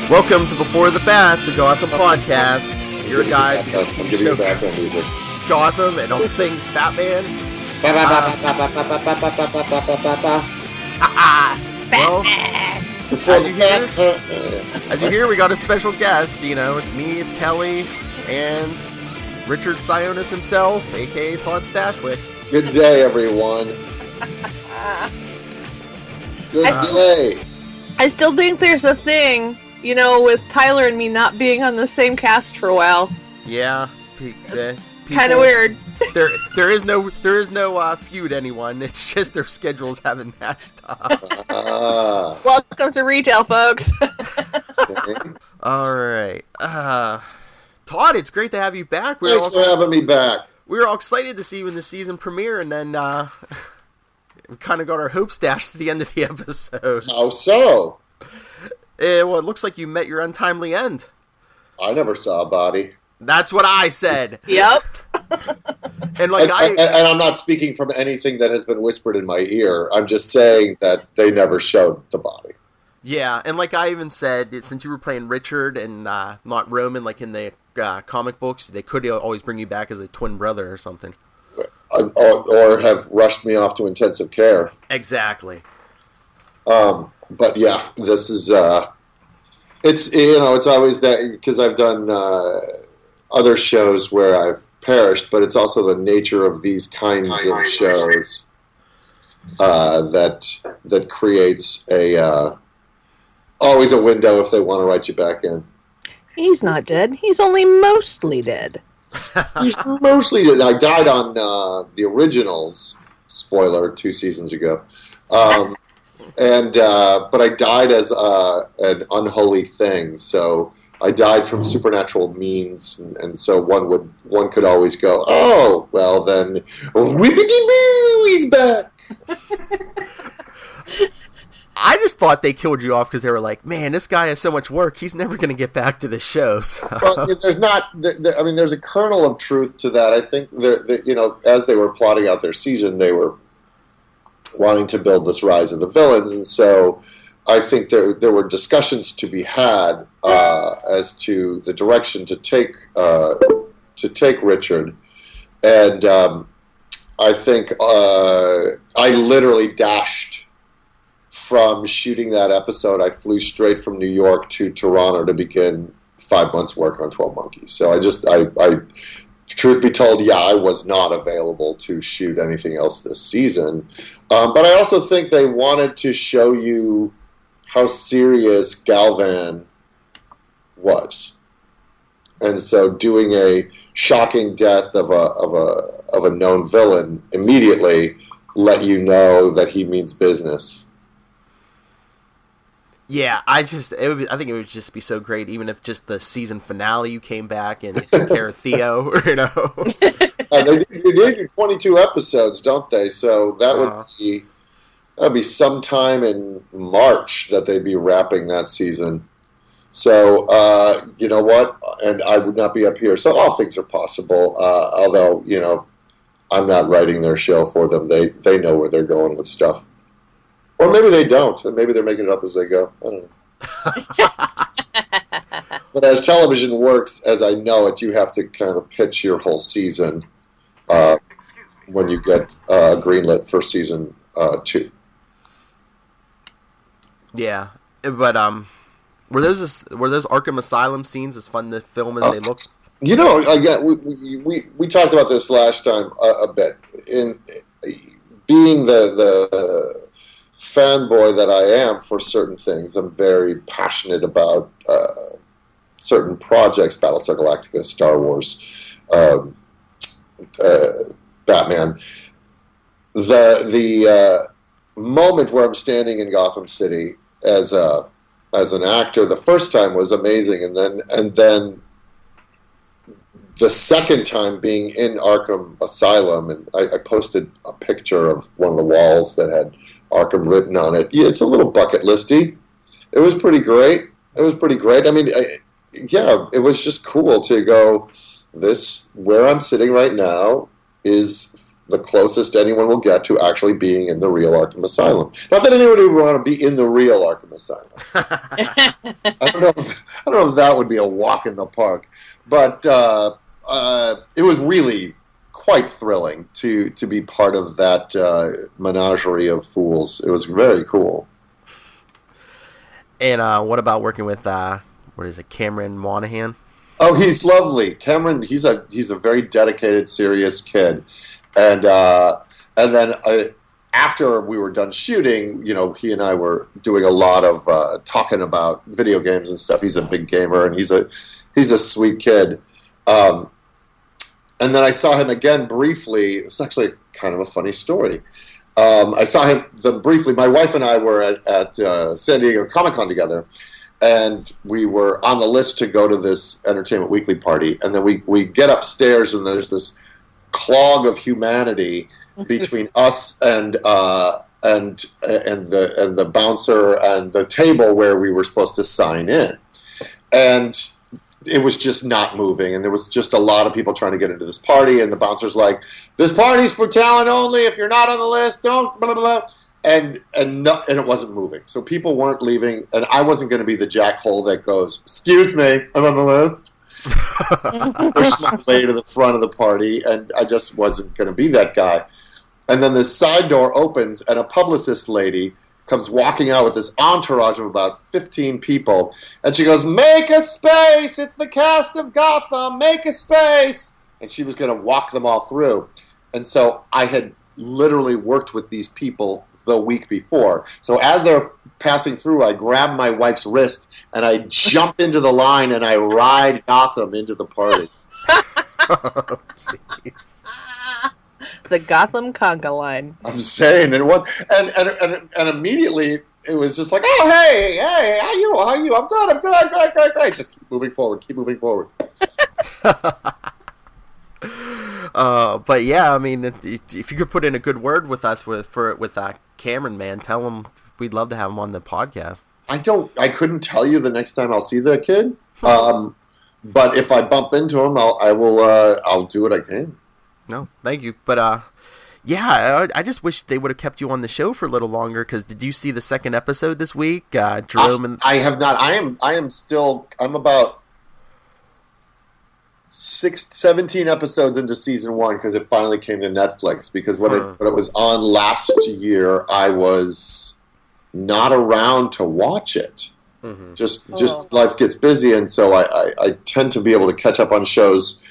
Welcome to Before the Bat, the Gotham podcast. Your guide to I'm giving you background music. Gotham and all things Batman. Well, as you hear, we got a special guest. You know, it's me, it's Kelly, and Richard Sionis himself, a.k.a. Todd Stashwick. Good day, everyone. Good day. I still think there's a thing, you know, with Tyler and me not being on the same cast for a while. Yeah, kind of weird. There is no feud anyone. It's just their schedules haven't matched up. Welcome to retail, folks. All right, Todd, it's great to have you back. Thanks for having me back. We were all excited to see you in the season premiere, and then we kind of got our hopes dashed at the end of the episode. How so? Well, it looks like you met your untimely end. I never saw a body. That's what I said. Yep. And I'm not speaking from anything that has been whispered in my ear. I'm just saying that they never showed the body. Yeah, and like I even said, since you were playing Richard and not Roman, like in the comic books, they could always bring you back as a twin brother or something. Or have rushed me off to intensive care. Exactly. But yeah, this is it's always that, because I've done other shows where I've perished, but it's also the nature of these kinds of shows that creates always a window if they want to write you back in. He's not dead. He's only mostly dead. He's mostly dead. I died on the originals. Spoiler, 2 seasons ago. But I died as an unholy thing. So I died from supernatural means, and so one could always go, oh, well then, whippity-boo, he's back. I just thought they killed you off because they were like, man, this guy has so much work, he's never going to get back to the show. So. Well, there's a kernel of truth to that. I think as they were plotting out their season, they were wanting to build this rise of the villains, and so I think there were discussions to be had as to the direction to take Richard, and I think I literally dashed from shooting that episode. I flew straight from New York to Toronto to begin 5 months' work on 12 Monkeys. So I truth be told, I was not available to shoot anything else this season. But I also think they wanted to show you how serious Galvan was, and so doing a shocking death of a known villain immediately let you know that he means business. Yeah, I think it would just be so great, even if just the season finale you came back and took care of Theo, you know. They did 22 episodes, don't they? So that would be sometime in March that they'd be wrapping that season. So you know what? And I would not be up here. So all things are possible. Although I'm not writing their show for them. They know where they're going with stuff. Or maybe they don't, and maybe they're making it up as they go. I don't know. But as television works, as I know it, you have to kind of pitch your whole season when you get greenlit for season 2. Yeah, but were those Arkham Asylum scenes as fun to film as they look? Again, we talked about this last time a bit. In being the fanboy that I am for certain things, I'm very passionate about certain projects: Battlestar Galactica, Star Wars, Batman. The moment where I'm standing in Gotham City as an actor the first time was amazing, and then the second time being in Arkham Asylum, and I posted a picture of one of the walls that had Arkham written on it. Yeah, it's a little bucket listy. It was pretty great. I mean, it was just cool to go, where I'm sitting right now is the closest anyone will get to actually being in the real Arkham Asylum. Not that anybody would want to be in the real Arkham Asylum. I don't know if that would be a walk in the park, but it was really quite thrilling to be part of that menagerie of fools. It was very cool. And what about working with Cameron Monaghan? Oh, he's lovely. Cameron, he's a very dedicated, serious kid. And then after we were done shooting, he and I were doing a lot of talking about video games and stuff. He's a big gamer, and he's a sweet kid. And then I saw him again briefly. It's actually kind of a funny story. I saw them briefly. My wife and I were at San Diego Comic-Con together, and we were on the list to go to this Entertainment Weekly party. And then we get upstairs, and there's this clog of humanity between us and the bouncer and the table where we were supposed to sign in, and it was just not moving, and there was just a lot of people trying to get into this party, and the bouncer's like, "This party's for talent only. If you're not on the list, don't blah blah blah." And it wasn't moving, so people weren't leaving, and I wasn't going to be the jackhole that goes, "Excuse me, I'm on the list." Pushed my way to the front of the party, and I just wasn't going to be that guy. And then this side door opens, and a publicist lady comes walking out with this entourage of about 15 people, and she goes, "Make a space! It's the cast of Gotham! Make a space!" And she was going to walk them all through. And so I had literally worked with these people the week before. So as they're passing through, I grab my wife's wrist, and I jump into the line, and I ride Gotham into the party. Oh, jeez. The Gotham conga line. I'm saying it was, and immediately it was just like, "Oh, hey, how you? I'm good, great. Just keep moving forward. But yeah, I mean, if you could put in a good word with us with Cameron, man, tell him we'd love to have him on the podcast. I couldn't tell you the next time I'll see the kid, but if I bump into him, I'll do what I can. No, thank you. But yeah, I just wish they would have kept you on the show for a little longer. Because did you see the second episode this week, Jerome? I have not. I'm about 17 episodes into season 1 because it finally came to Netflix. Because when it was on last year, I was not around to watch it. Mm-hmm. Just life gets busy, and so I tend to be able to catch up on shows.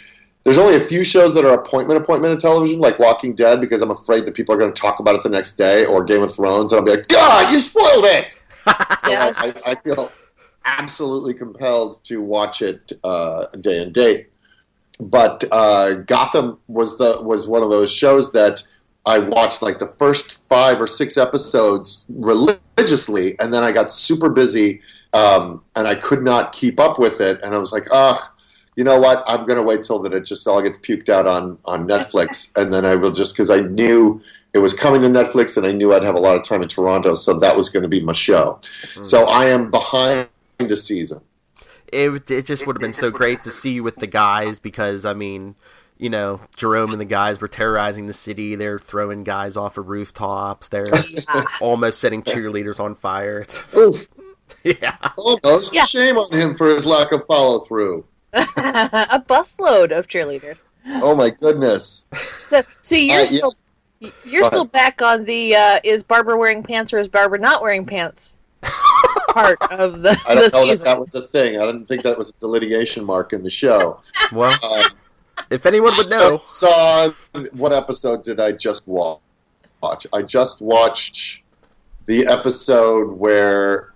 There's only a few shows that are appointment in television, like Walking Dead, because I'm afraid that people are going to talk about it the next day, or Game of Thrones, and I'll be like, "God, you spoiled it!" So yes. I feel absolutely compelled to watch it day and date. But Gotham was one of those shows that I watched like the first 5 or 6 episodes religiously, and then I got super busy, and I could not keep up with it, and I was like, ugh. You know what? I'm going to wait till that it just all gets puked out on Netflix, and then I will just, because I knew it was coming to Netflix, and I knew I'd have a lot of time in Toronto, so that was going to be my show. Mm-hmm. So I am behind a season. It just would have been so great to see you with the guys, because, I mean, Jerome and the guys were terrorizing the city. They're throwing guys off of rooftops. They're almost setting cheerleaders on fire. Oof. Yeah. Almost. Yeah. Shame on him for his lack of follow-through. A busload of cheerleaders. Oh my goodness! So you're still back on the is Barbara wearing pants or is Barbara not wearing pants part of the I don't know season. that was the thing. I didn't think that was the litigation mark in the show. Well, if anyone would know. What episode did I just watch? I just watched the episode where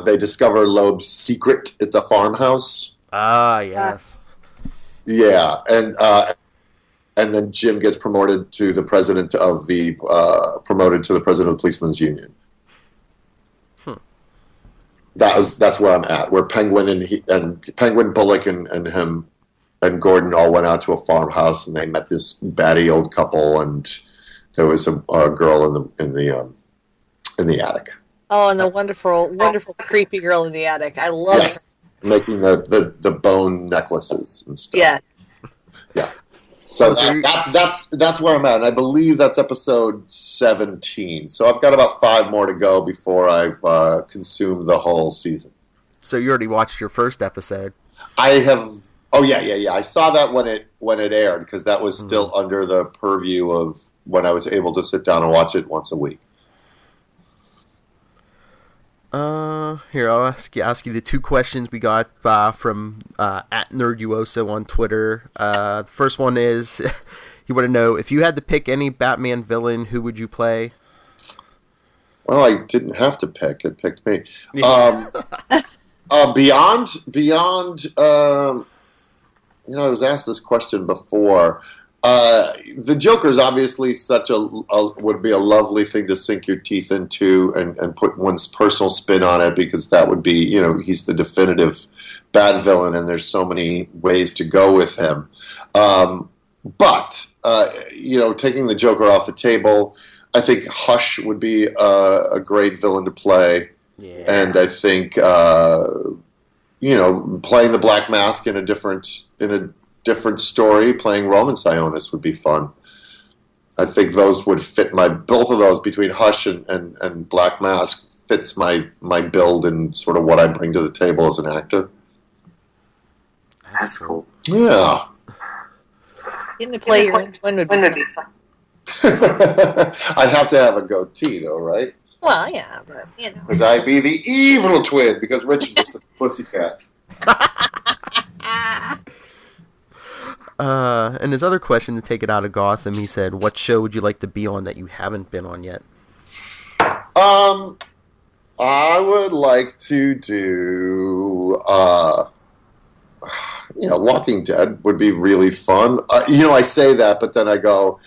they discover Loeb's secret at the farmhouse. Ah, yes. Yeah, and then Jim gets promoted to the president of the Policemen's Union. That's where I'm at. Where Penguin and Penguin, Bullock, and him and Gordon all went out to a farmhouse, and they met this batty old couple, and there was a girl in the attic. Oh, and the wonderful creepy girl in the attic. I love her. Making the bone necklaces and stuff. Yes. Yeah. So that's where I'm at, and I believe that's episode 17. So I've got about 5 more to go before I've consumed the whole season. So you already watched your first episode? I have. Oh yeah. I saw that when it aired, because that was still under the purview of when I was able to sit down and watch it once a week. Here, I'll ask you the 2 questions we got from at @nerdquo on Twitter. The first one is, you want to know, if you had to pick any Batman villain, who would you play? Well, I didn't have to pick; it picked me. Beyond. I was asked this question before. The Joker's obviously would be a lovely thing to sink your teeth into and put one's personal spin on it, because that would be, he's the definitive bad villain, and there's so many ways to go with him. But taking the Joker off the table, I think Hush would be a great villain to play. Yeah. And I think, playing the Black Mask in a different story, playing Roman Sionis would be fun. I think those would fit both of those, between Hush and Black Mask, fits my build and sort of what I bring to the table as an actor. That's cool. Yeah. Getting to play your own twin would be fun. I'd have to have a goatee, though, right? Well, yeah, but, Because I'd be the evil twin, because Richard was a pussycat. And his other question, to take it out of Gotham, he said, what show would you like to be on that you haven't been on yet? I would like to do, Walking Dead would be really fun. I say that, but then I go,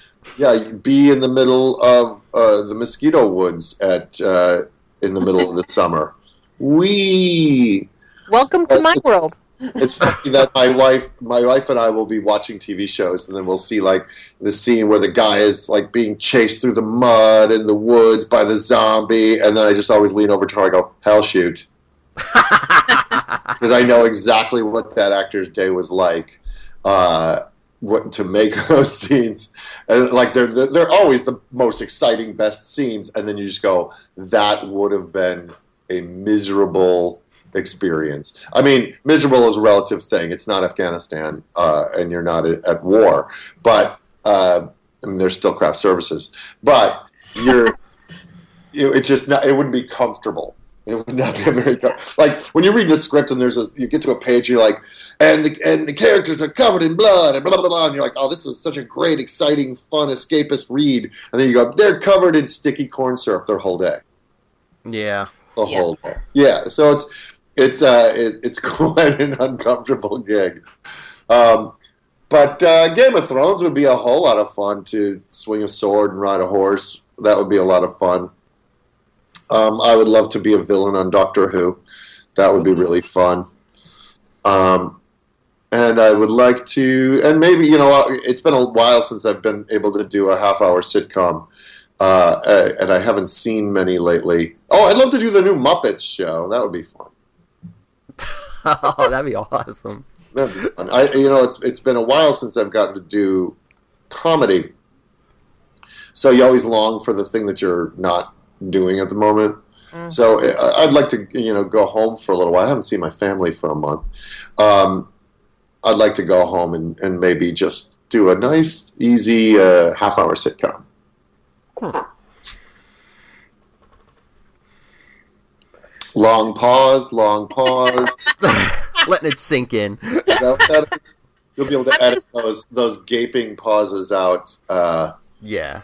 be in the middle of the mosquito woods in the middle of the summer. Welcome to my world. It's funny that my wife and I will be watching TV shows, and then we'll see like the scene where the guy is like being chased through the mud in the woods by the zombie, and then I just always lean over to her and go, "Hell shoot," because I know exactly what that actor's day was like. What to make those scenes, and like they're always the most exciting, best scenes, and then you just go, that would have been a miserable experience. I mean, miserable is a relative thing. It's not Afghanistan, and you're not at war, but there's still craft services, but it wouldn't be comfortable. It would not be very like when you're reading a script and you get to a page, you're like, and the characters are covered in blood and blah blah blah, and you're like, oh, this is such a great, exciting, fun, escapist read, and then you go, they're covered in sticky corn syrup their whole day. Yeah, whole day. Yeah, so it's quite an uncomfortable gig. But Game of Thrones would be a whole lot of fun, to swing a sword and ride a horse. That would be a lot of fun. I would love to be a villain on Doctor Who. That would be really fun. And I would like to, and maybe, it's been a while since I've been able to do a half-hour sitcom, and I haven't seen many lately. Oh, I'd love to do the new Muppets show. That would be fun. Oh, that'd be awesome. That'd be fun. It's been a while since I've gotten to do comedy, so you always long for the thing that you're not doing at the moment. So I'd like to go home for a little while. I haven't seen my family for a month. I'd like to go home and maybe just do a nice, easy half-hour sitcom. Long pause. Letting it sink in. You'll be able to edit those gaping pauses out. Yeah.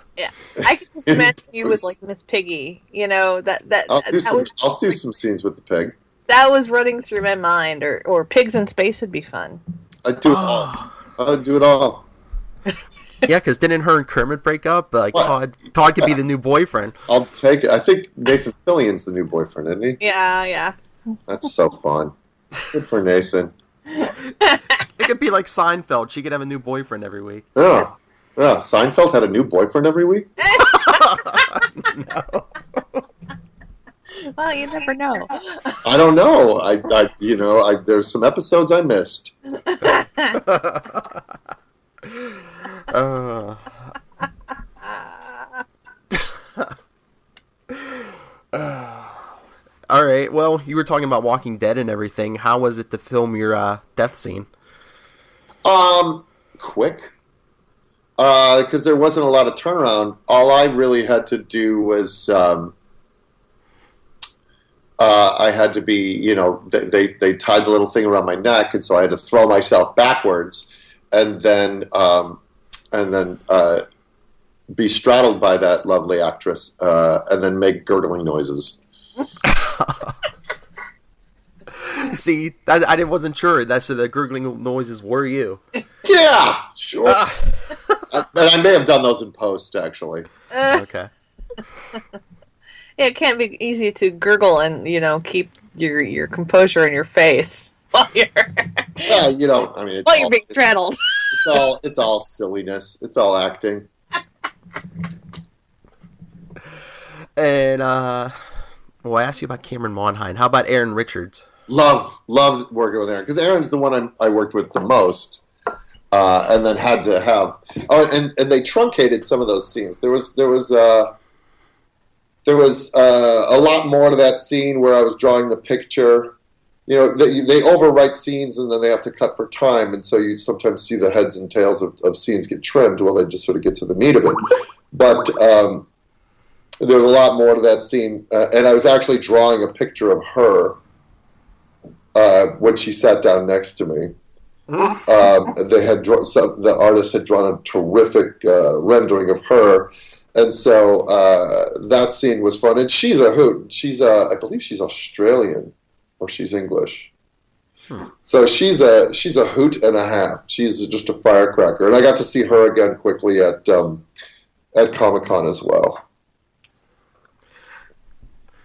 I could just imagine you with like Miss Piggy. I'll do some scenes with the pig. That was running through my mind. Or Pigs in Space would be fun. I'd do it all. I'd do it all. Yeah, because didn't her and Kermit break up? Like Todd could be the new boyfriend. I'll take it. I think Nathan Fillion's the new boyfriend, isn't he? Yeah. That's so fun. Good for Nathan. It could be like Seinfeld. She could have a new boyfriend every week. Yeah. Seinfeld had a new boyfriend every week? No. Well, you never know. I don't know. There's some episodes I missed. Uh, all right. Well, you were talking about Walking Dead and everything. How was it to film your death scene? Quick. Because there wasn't a lot of turnaround. All I really had to do was I had to be, they tied the little thing around my neck, and so I had to throw myself backwards, and then be straddled by that lovely actress, and then make gurgling noises. See, I wasn't sure. So the gurgling noises were you. Yeah, sure. And I may have done those in post, actually. Okay. Yeah, it can't be easy to gurgle and keep your composure in your face while you're while you're being straddled. It's all silliness. It's all acting. And I asked you about Cameron Monheim. How about Aaron Richards? Loved working with Aaron, because Aaron's the one I worked with the most, and then had to have. Oh, and they truncated some of those scenes. There was a lot more to that scene where I was drawing the picture. They overwrite scenes and then they have to cut for time, and so you sometimes see the heads and tails of scenes get trimmed while they just sort of get to the meat of it. But there's a lot more to that scene, and I was actually drawing a picture of her when she sat down next to me. The artist had drawn a terrific rendering of her. And so that scene was fun, and she's a hoot. I believe she's Australian, or she's English. So she's a hoot and a half. She's just a firecracker, and I got to see her again quickly at Comic-Con as well.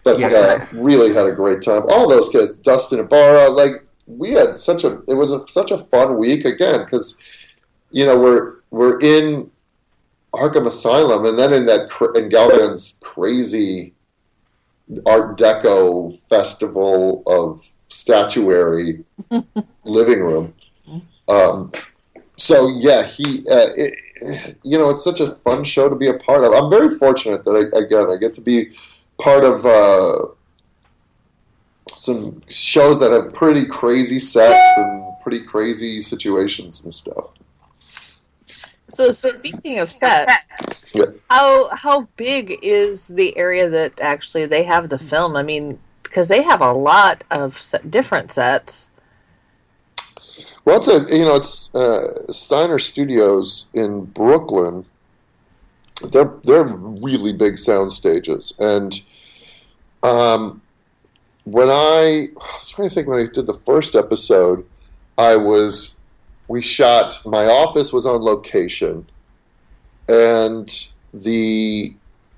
But really had a great time. All those guys, Dustin Ibarra, we had such a fun week again, because we're in Arkham Asylum, and then in Galvan's crazy Art Deco festival of statuary living room. So yeah, it's such a fun show to be a part of. I'm very fortunate that I get to be part of some shows that have pretty crazy sets and pretty crazy situations and stuff. So speaking of sets, how big is the area that actually they have to film? I mean, because they have a lot of different sets. Well, it's Steiner Studios in Brooklyn. They're really big sound stages, and when I was trying to think, when I did the first episode, we shot, my office was on location, and the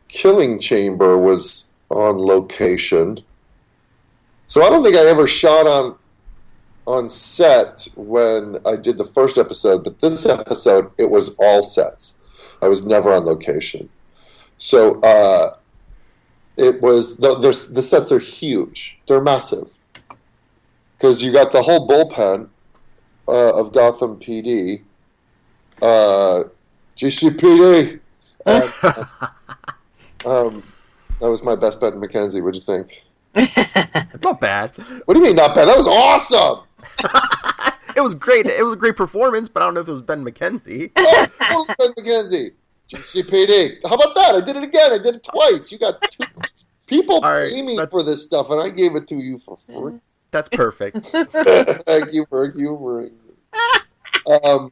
killing chamber was on location. So I don't think I ever shot on set when I did the first episode, but this episode, it was all sets. I was never on location. So it was, the sets are huge. They're massive. Because you got the whole bullpen of Gotham PD, GCPD. That was my best bet in Mackenzie. What'd you think? Not bad. What do you mean not bad? That was awesome. It was great. It was a great performance, but I don't know if it was Ben McKenzie. Oh, it was Ben McKenzie. GCPD. How about that? I did it again. I did it twice. You got two people pay me for this stuff, and I gave it to you for free. That's perfect. Thank you for humoring me. So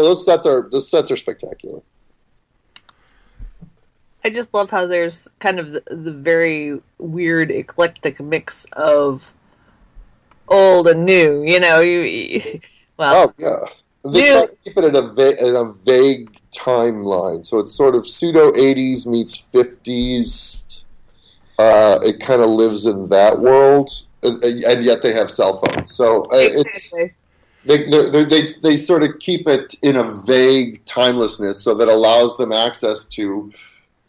those sets are spectacular. I just love how there's kind of the very weird, eclectic mix of old and new. They try to keep it in a vague timeline, so it's sort of pseudo 80s meets 50s. It kind of lives in that world, and yet they have cell phones. So they sort of keep it in a vague timelessness, so that allows them access to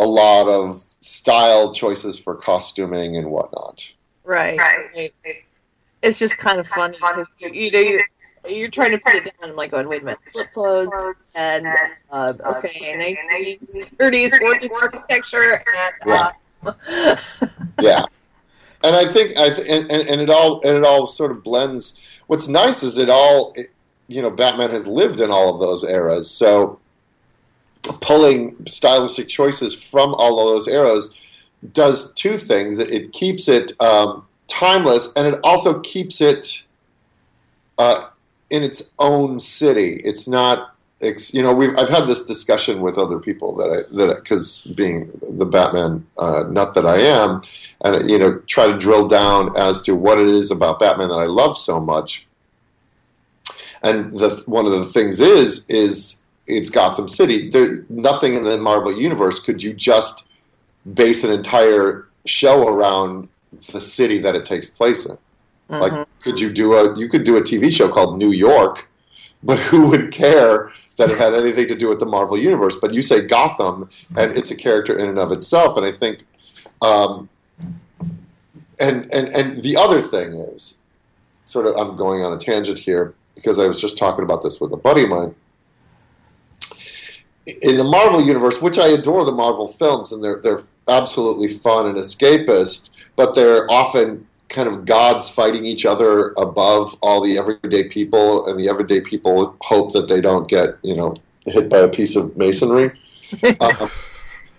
a lot of style choices for costuming and whatnot. Right. It's just kind of funny. you're trying to put it down. I'm like, going, wait a minute. Flip phones and okay, 1930s, 40s architecture and yeah. And I think and it all sort of blends. What's nice is Batman has lived in all of those eras, so pulling stylistic choices from all of those eras does two things. It keeps it timeless, and it also keeps it in its own city. It's not. I've had this discussion with other people that because being the Batman nut that I am, and try to drill down as to what it is about Batman that I love so much. And one of the things is it's Gotham City. Nothing in the Marvel universe could you just base an entire show around the city that it takes place in. Mm-hmm. Like, you could do a TV show called New York, but who would care that it had anything to do with the Marvel universe? But you say Gotham, and it's a character in and of itself. And I think, and the other thing is, sort of, I'm going on a tangent here because I was just talking about this with a buddy of mine. In the Marvel universe, which I adore the Marvel films, and they're absolutely fun and escapist, but they're often kind of gods fighting each other above all the everyday people, and the everyday people hope that they don't get, hit by a piece of masonry.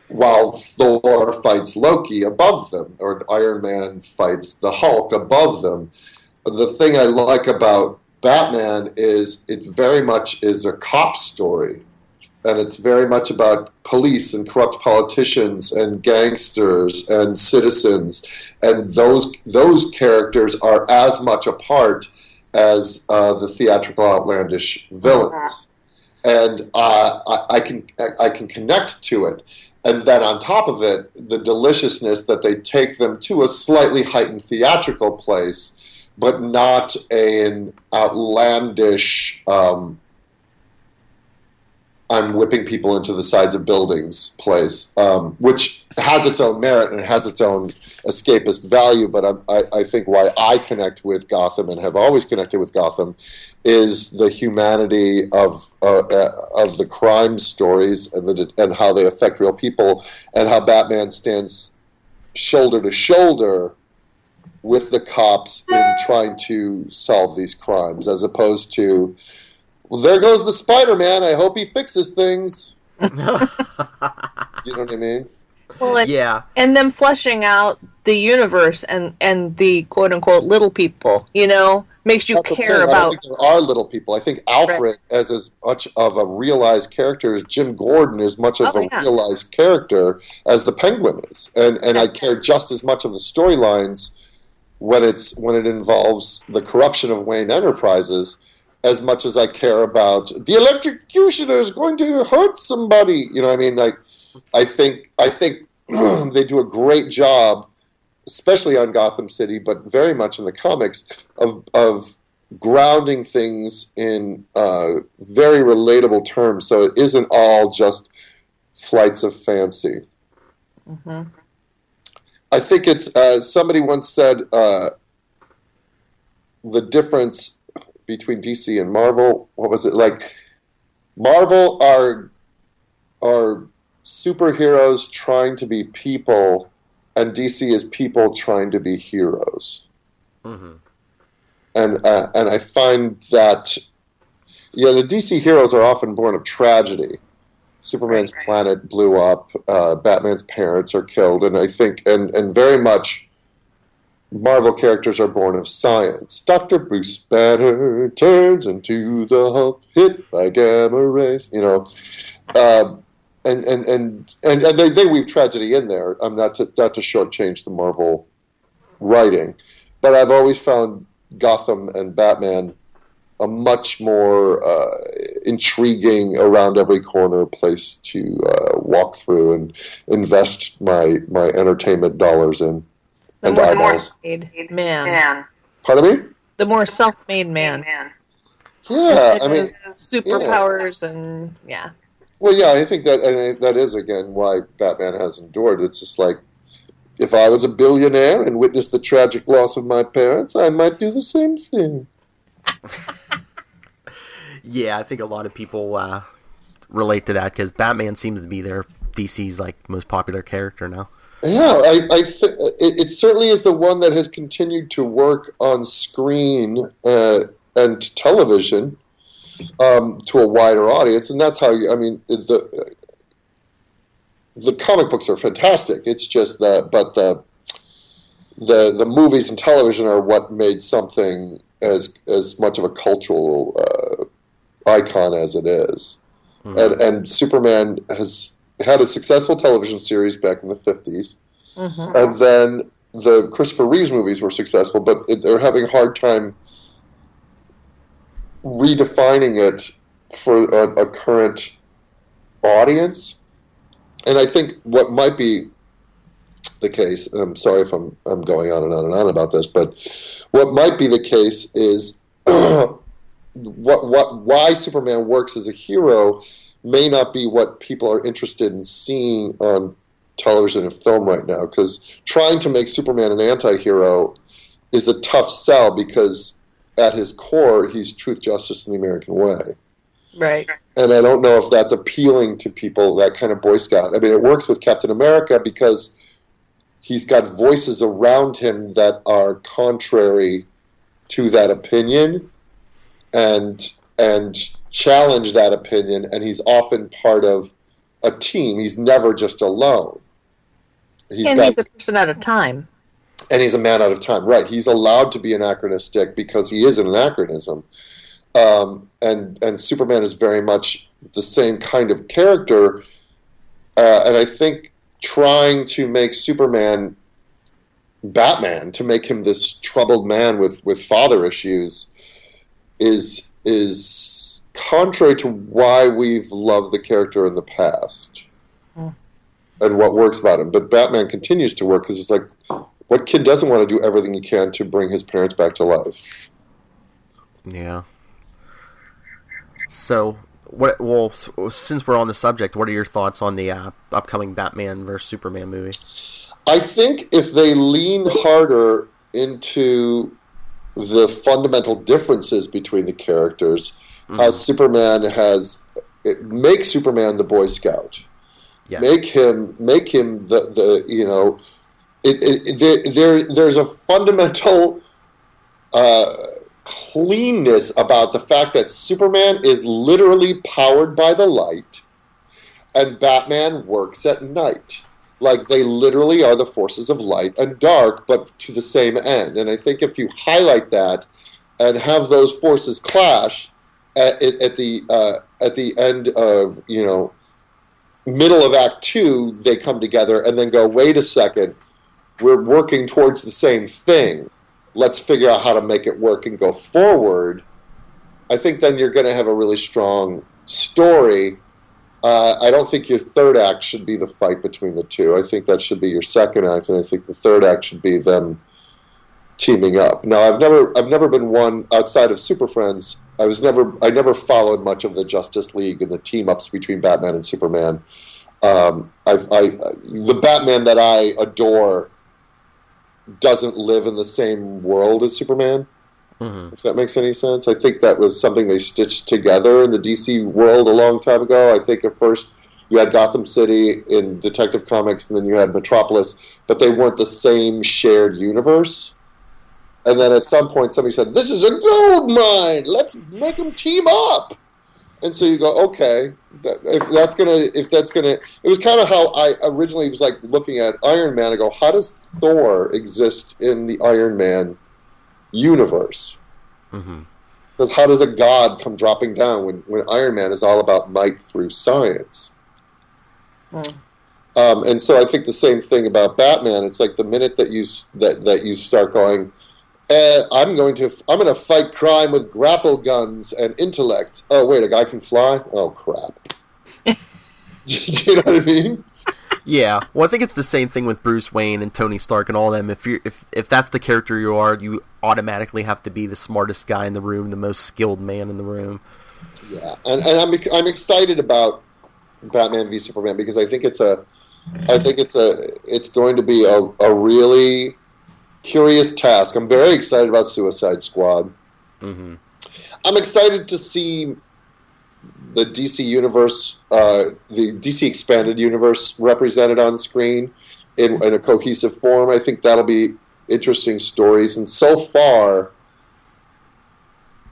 While Thor fights Loki above them, or Iron Man fights the Hulk above them. The thing I like about Batman is it very much is a cop story. And it's very much about police and corrupt politicians and gangsters and citizens, and those characters are as much a part as the theatrical outlandish villains, and I can connect to it. And then on top of it, the deliciousness that they take them to a slightly heightened theatrical place, but not an outlandish. I'm whipping people into the sides of buildings place, which has its own merit and has its own escapist value. But I think why I connect with Gotham and have always connected with Gotham is the humanity of the crime stories and how they affect real people, and how Batman stands shoulder to shoulder with the cops in trying to solve these crimes, as opposed to, well, there goes the Spider-Man. I hope he fixes things. You know what I mean? Well, and then fleshing out the universe and the quote-unquote little people, makes you care about. I don't think there are little people. I think Alfred, as much of a realized character as Jim Gordon, is much of a realized character as the Penguin is. And I care just as much of the storylines when it involves the corruption of Wayne Enterprises, as much as I care about the electrocutioner is going to hurt somebody. You know what I mean? Like, I think they do a great job, especially on Gotham City, but very much in the comics, of grounding things in very relatable terms, so it isn't all just flights of fancy. Mm-hmm. I think it's somebody once said the difference between DC and Marvel, what was it like? Marvel are superheroes trying to be people, and DC is people trying to be heroes. Mm-hmm. And I find that the DC heroes are often born of tragedy. Superman's planet blew up. Batman's parents are killed, and I think and very much Marvel characters are born of science. Dr. Bruce Banner turns into the Hulk, hit by gamma rays. And they weave tragedy in there. I'm not to shortchange the Marvel writing, but I've always found Gotham and Batman a much more intriguing, around every corner place to walk through and invest my entertainment dollars in. The more self-made man. Pardon me? The more self-made man. Yeah, I mean, superpowers and Well, I think that is again why Batman has endured. It's just like, if I was a billionaire and witnessed the tragic loss of my parents, I might do the same thing. Yeah, I think a lot of people relate to that because Batman seems to be DC's like most popular character now. Yeah, it certainly is the one that has continued to work on screen and television to a wider audience, and that's how the comic books are fantastic. It's just that, but the movies and television are what made something as much of a cultural icon as it is. Mm-hmm. And Superman has had a successful television series back in the 50s. Mm-hmm. And then the Christopher Reeves movies were successful, but they're having a hard time redefining it for a current audience. And I think what might be the case, and I'm sorry if I'm going on and on and on about this, but what might be the case is why Superman works as a hero may not be what people are interested in seeing on television and film right now, because trying to make Superman an anti-hero is a tough sell because at his core he's truth, justice, and the American way. Right. And I don't know if that's appealing to people, that kind of Boy Scout. I mean, it works with Captain America because he's got voices around him that are contrary to that opinion and challenge that opinion, and he's often part of a team. He's never just alone. He's a person out of time. And he's a man out of time, right. He's allowed to be anachronistic because he is an anachronism. And Superman is very much the same kind of character. And I think trying to make Superman Batman, to make him this troubled man with father issues, is contrary to why we've loved the character in the past and what works about him. But Batman continues to work because it's like, what kid doesn't want to do everything he can to bring his parents back to life? Yeah. So, since we're on the subject, what are your thoughts on the upcoming Batman vs. Superman movie? I think if they lean harder into the fundamental differences between the characters, Superman make Superman the Boy Scout. Yes. Make him there's a fundamental cleanness about the fact that Superman is literally powered by the light and Batman works at night. Like, they literally are the forces of light and dark, but to the same end. And I think if you highlight that and have those forces clash at the end of, middle of Act 2, they come together and then go, wait a second, we're working towards the same thing. Let's figure out how to make it work and go forward. I think then you're going to have a really strong story. I don't think your third act should be the fight between the two. I think that should be your second act, and I think the third act should be them teaming up. Now, I've never been one outside of Super Friends. I never followed much of the Justice League and the team ups between Batman and Superman. The Batman that I adore doesn't live in the same world as Superman. Mm-hmm. If that makes any sense. I think that was something they stitched together in the DC world a long time ago. I think at first you had Gotham City in Detective Comics, and then you had Metropolis, but they weren't the same shared universe. And then at some point somebody said, this is a gold mine! Let's make them team up! And so you go, okay, if that's gonna, it was kind of how I originally was like looking at Iron Man. I go, how does Thor exist in the Iron Man universe? Mm-hmm. Because how does a god come dropping down when Iron Man is all about might through science? Mm. And so I think the same thing about Batman. It's like the minute that you start going, I'm going to fight crime with grapple guns and intellect. Oh wait, a guy can fly? Oh crap! Do you know what I mean? Yeah. Well, I think it's the same thing with Bruce Wayne and Tony Stark and all them. If that's the character you are, you automatically have to be the smartest guy in the room, the most skilled man in the room. Yeah, and I'm excited about Batman v Superman because I think it's going to be a really curious task. I'm very excited about Suicide Squad. Mm-hmm. I'm excited to see the DC universe, the DC expanded universe represented on screen in a cohesive form. I think that'll be interesting stories. And so far,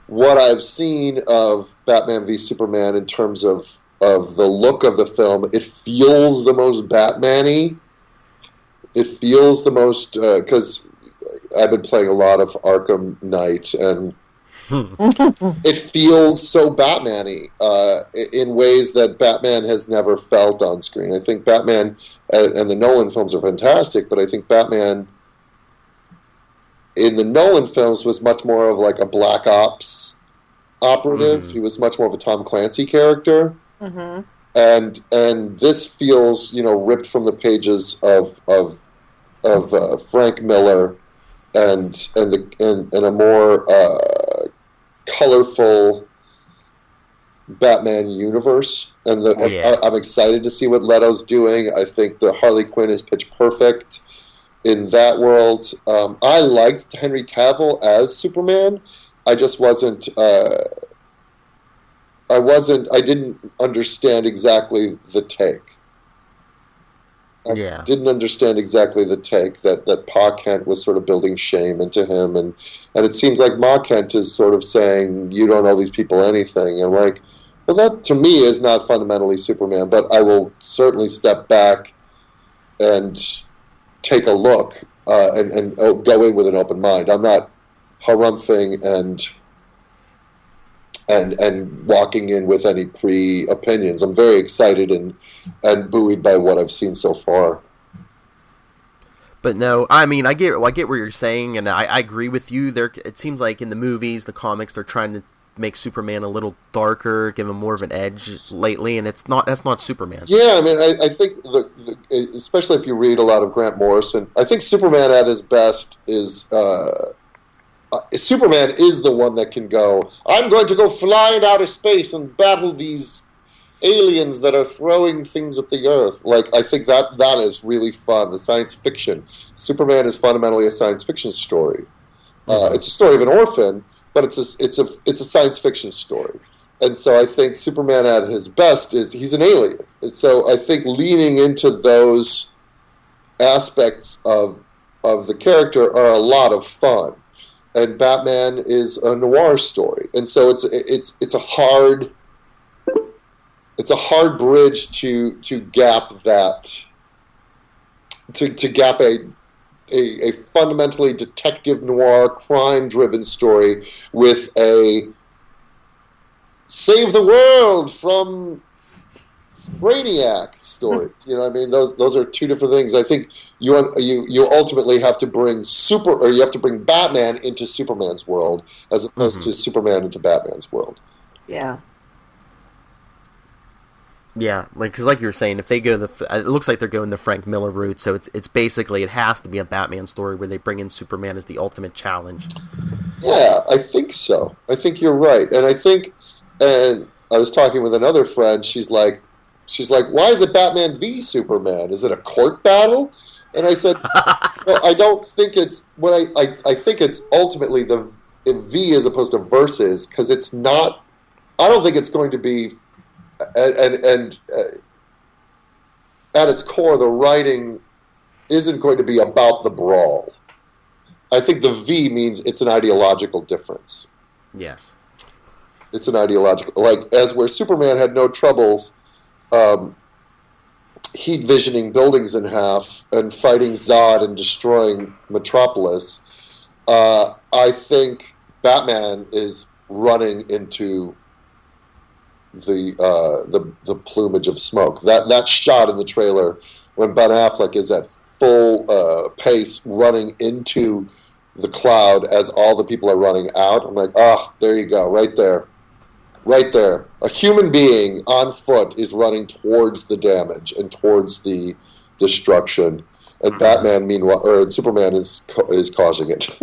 what I've seen of Batman v Superman in terms of the look of the film, it feels the most Batman-y. It feels the most, because I've been playing a lot of Arkham Knight, and it feels so Batman-y in ways that Batman has never felt on screen. I think Batman, and the Nolan films are fantastic, but I think Batman in the Nolan films was much more of like a Black Ops operative. He was much more of a Tom Clancy character. And this feels, ripped from the pages of Frank Miller and a more colorful Batman universe. And I'm excited to see what Leto's doing. I think the Harley Quinn is pitch perfect in that world. I liked Henry Cavill as Superman. I just wasn't. I didn't understand exactly the take. I didn't understand exactly the take that Pa Kent was sort of building shame into him, and it seems like Ma Kent is sort of saying, you don't owe these people anything. And I'm like, well, that to me is not fundamentally Superman, but I will certainly step back and take a look and go in with an open mind. I'm not harumphing and walking in with any pre-opinions. I'm very excited and buoyed by what I've seen so far. But no, I mean, I get what you're saying, and I agree with you. It seems like in the movies, the comics, they're trying to make Superman a little darker, give him more of an edge lately, and that's not Superman. Yeah, I mean, I think especially if you read a lot of Grant Morrison, I think Superman at his best is. Superman is the one that can go, I'm going to go fly in outer space and battle these aliens that are throwing things at the earth. Like, I think that is really fun. The science fiction. Superman is fundamentally a science fiction story. It's a story of an orphan, but it's a science fiction story. And so I think Superman at his best he's an alien. And so I think leaning into those aspects of the character are a lot of fun. And Batman is a noir story, and so it's a hard bridge to gap that to gap a fundamentally detective noir crime driven story with a save the world from Brainiac stories. You know what I mean? Those are two different things. I think you ultimately have to bring you have to bring Batman into Superman's world as opposed to Superman into Batman's world. Yeah. Yeah, because like you were saying, if they go it looks like they're going the Frank Miller route. So it's basically it has to be a Batman story where they bring in Superman as the ultimate challenge. Yeah, I think so. I think you're right, and I was talking with another friend. She's like, why is it Batman v Superman? Is it a court battle? And I said, well, I don't think it's I think it's ultimately the V as opposed to versus, because it's not. I don't think it's going to be, and at its core, the writing isn't going to be about the brawl. I think the V means it's an ideological difference. Yes, it's an ideological, as where Superman had no trouble. Heat visioning buildings in half and fighting Zod and destroying Metropolis. I think Batman is running into the plumage of smoke. That shot in the trailer when Ben Affleck is at full pace running into the cloud as all the people are running out. I'm like, there you go, right there. Right there. A human being on foot is running towards the damage and towards the destruction. And Batman, meanwhile, or Superman is causing it.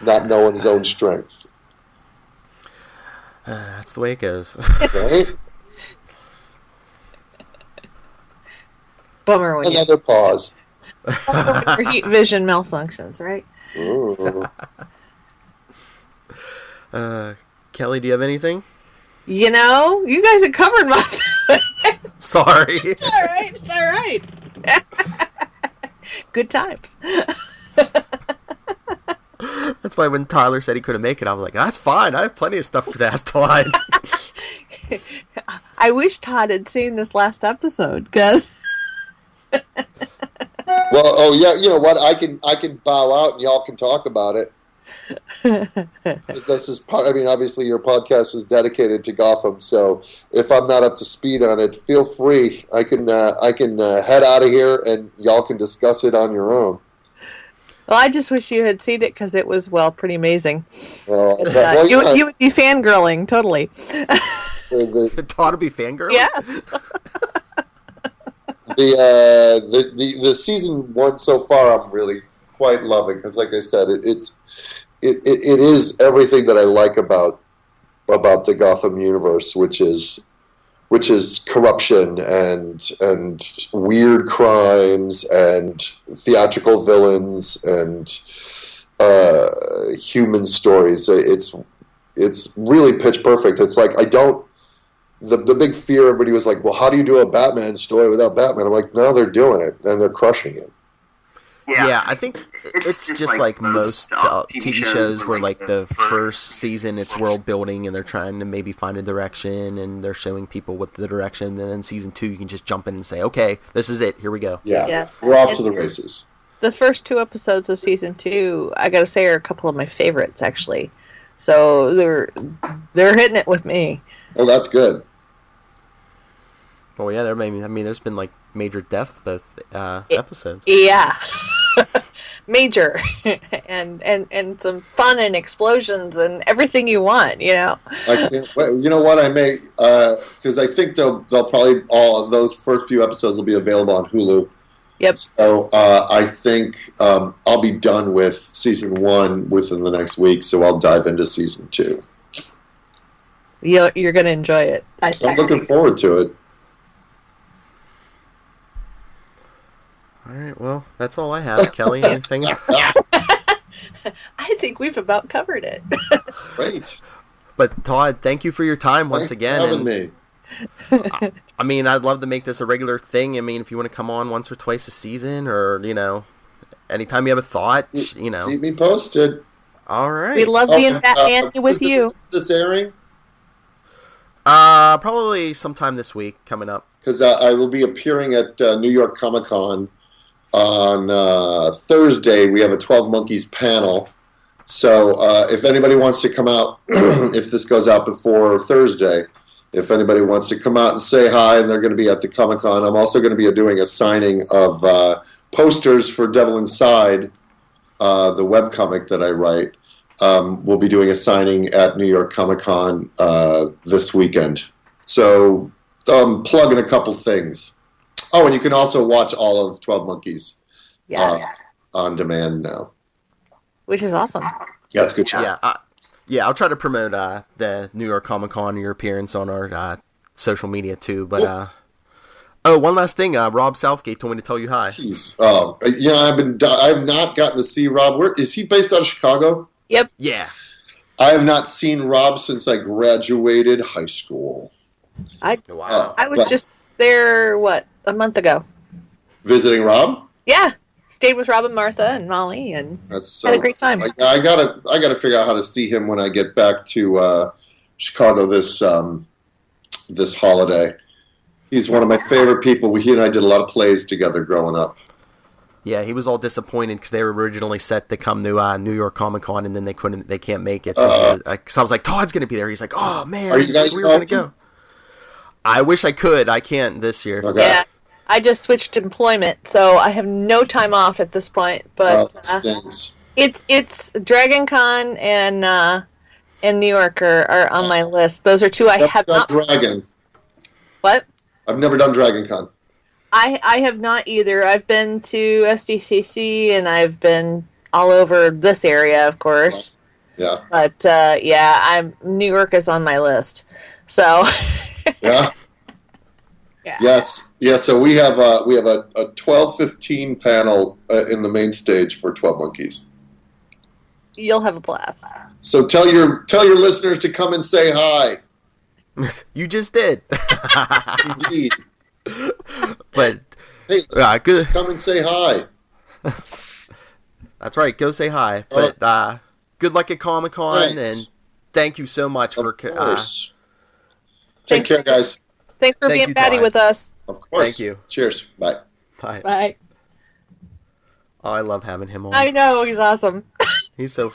Not knowing his own strength. That's the way it goes. Right? Bummer when Another pause. Your heat vision malfunctions, right? Ooh. Kelly, do you have anything? You know, you guys have covered most of it. Sorry. It's all right. Good times. That's why when Tyler said he couldn't make it, I was like, that's fine. I have plenty of stuff to ask Todd. I wish Todd had seen this last episode, because... Well, you know what? I can bow out and y'all can talk about it. Because this is part. I mean, obviously, your podcast is dedicated to Gotham. So if I'm not up to speed on it, feel free. I can head out of here, and y'all can discuss it on your own. Well, I just wish you had seen it, because it was pretty amazing. Well, you would be fangirling totally. Todd would be fangirling? Yes. The season 1 so far, I'm really quite loving, because, like I said, it is everything that I like about the Gotham universe, which is corruption and weird crimes and theatrical villains and human stories. It's really pitch perfect. It's like the big fear, everybody was like, well, how do you do a Batman story without Batman? I'm like, no, they're doing it, and they're crushing it. Yeah, I think it's just like most TV shows where, like, the first season it's world building and they're trying to maybe find a direction and they're showing people what the direction, and then season 2 you can just jump in and say, okay, this is it, here we go. Yeah. We're off to the races. The first 2 episodes of season 2, I gotta say, are a couple of my favorites, actually. So they're hitting it with me. Oh, that's good. Oh yeah, there's been like major deaths both episodes. Yeah, major, and some fun and explosions and everything you want. You know. You know what? I may, because I think they'll probably all those first few episodes will be available on Hulu. Yep. So I think I'll be done with season 1 within the next week. So I'll dive into season 2. You're going to enjoy it. I'm looking forward to it. All right, well, that's all I have. Kelly, anything? I think we've about covered it. Great. But Todd, thank you for your time once again. Thanks for having me. I mean, I'd love to make this a regular thing. I mean, if you want to come on once or twice a season, or anytime you have a thought, Keep me posted. All right. We love being Batman with you. Is this airing? Probably sometime this week coming up. Because I will be appearing at New York Comic-Con on Thursday. We have a 12 Monkeys panel. So if anybody wants to come out, if this goes out before Thursday, if anybody wants to come out and say hi, and they're going to be at the Comic-Con, I'm also going to be doing a signing of posters for Devil Inside, the webcomic that I write. We'll be doing a signing at New York Comic-Con this weekend. So plugging a couple things. Oh, and you can also watch all of 12 Monkeys on demand now. Which is awesome. Yeah, it's a good show. Yeah, I'll try to promote the New York Comic Con, your appearance on our social media too. But one last thing, Rob Southgate told me to tell you hi. Jeez. I've not gotten to see Rob. Where is he based out of Chicago? Yep. Yeah. I have not seen Rob since I graduated high school. I was just there, a month ago. Visiting Rob? Yeah. Stayed with Rob and Martha and Molly, and had a great time. I gotta figure out how to see him when I get back to Chicago this holiday. He's one of my favorite people. He and I did a lot of plays together growing up. Yeah, he was all disappointed because they were originally set to come to New York Comic Con, and then they can't make it. So, I was like, Todd's going to be there. He's like, oh man, are you guys we were going to go. I wish I could. I can't this year. Okay. Yeah, I just switched employment, so I have no time off at this point. But it's Dragon Con and New York are on my list. Those are two I have not. Dragon. What? I've never done Dragon Con. I have not either. I've been to SDCC and I've been all over this area, of course. Yeah. But New York is on my list. So. Yeah. Yeah. Yes. Yeah. So we have a 12:15 panel in the main stage for 12 Monkeys. You'll have a blast. So tell your listeners to come and say hi. You just did. Indeed. But hey, good. Come and say hi. That's right. Go say hi. But good luck at Comic-Con, and thank you so much for. Take care, guys. Thanks for being batty with us. Of course. Thank you. Cheers. Bye. Bye. Bye. Oh, I love having him on. I know, he's awesome. He's so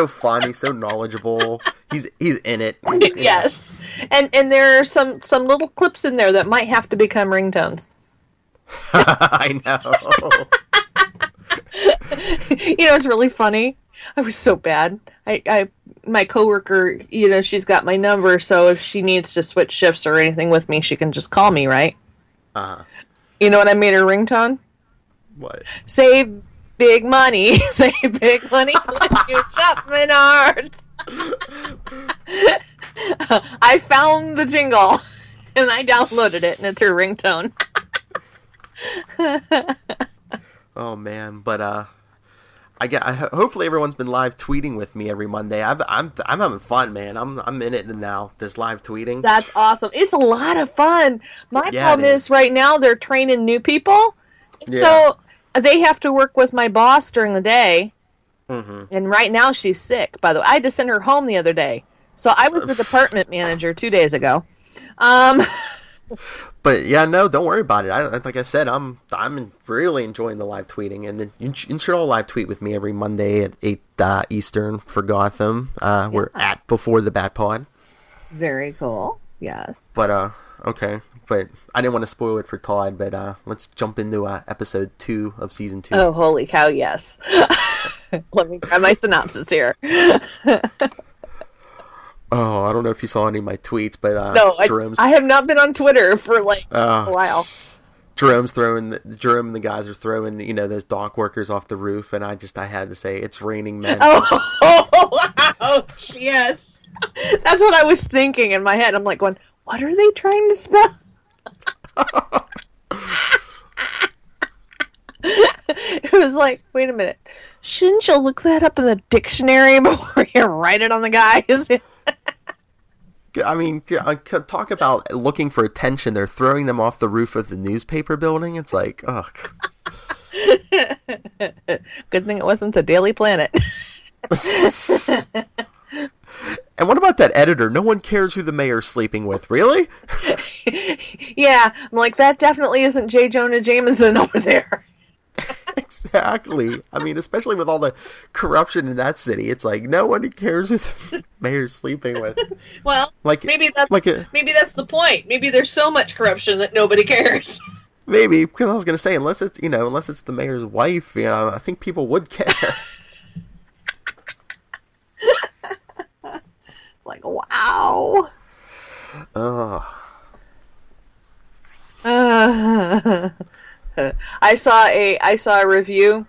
fun. He's so knowledgeable. He's in it. Yes, and there are some little clips in there that might have to become ringtones. I know. It's really funny. I was so bad. My coworker, she's got my number, so if she needs to switch shifts or anything with me, she can just call me, right? You know what I made her ringtone? What? Save big money. Save big money when you shop Menards. I found the jingle, and I downloaded it, and it's her ringtone. Oh man, but hopefully everyone's been live tweeting with me every Monday. I'm having fun, man. I'm in it now. This live tweeting. That's awesome. It's a lot of fun. My problem is right now they're training new people, so they have to work with my boss during the day. Mm-hmm. And right now she's sick. By the way, I had to send her home the other day. So I was the department manager 2 days ago. But yeah, no, don't worry about it. Like I said, I'm really enjoying the live tweeting, and you should all live tweet with me every Monday at 8 Eastern for Gotham. We're at Before the Bat Pod. Very cool. Yes. But okay, but I didn't want to spoil it for Todd. But let's jump into episode 2 of season 2. Oh, holy cow! Yes. Let me grab my synopsis here. Oh, I don't know if you saw any of my tweets, but no, I have not been on Twitter for a while. Jerome and the guys are throwing, those dock workers off the roof, and I had to say, it's raining men. Oh, ouch, yes. That's what I was thinking in my head. I'm like going, what are they trying to spell? It was like, wait a minute. Shouldn't you look that up in the dictionary before you write it on the guys? I mean, talk about looking for attention. They're throwing them off the roof of the newspaper building. It's like, ugh. Good thing it wasn't the Daily Planet. And what about that editor? No one cares who the mayor's sleeping with. Really? Yeah. I'm like, that definitely isn't J. Jonah Jameson over there. Exactly. I mean, especially with all the corruption in that city, it's like no one cares who the mayor's sleeping with. Well, maybe that's the point. Maybe there's so much corruption that nobody cares. Maybe, because I was going to say, unless it's the mayor's wife, I think people would care. It's like, wow. I saw a review,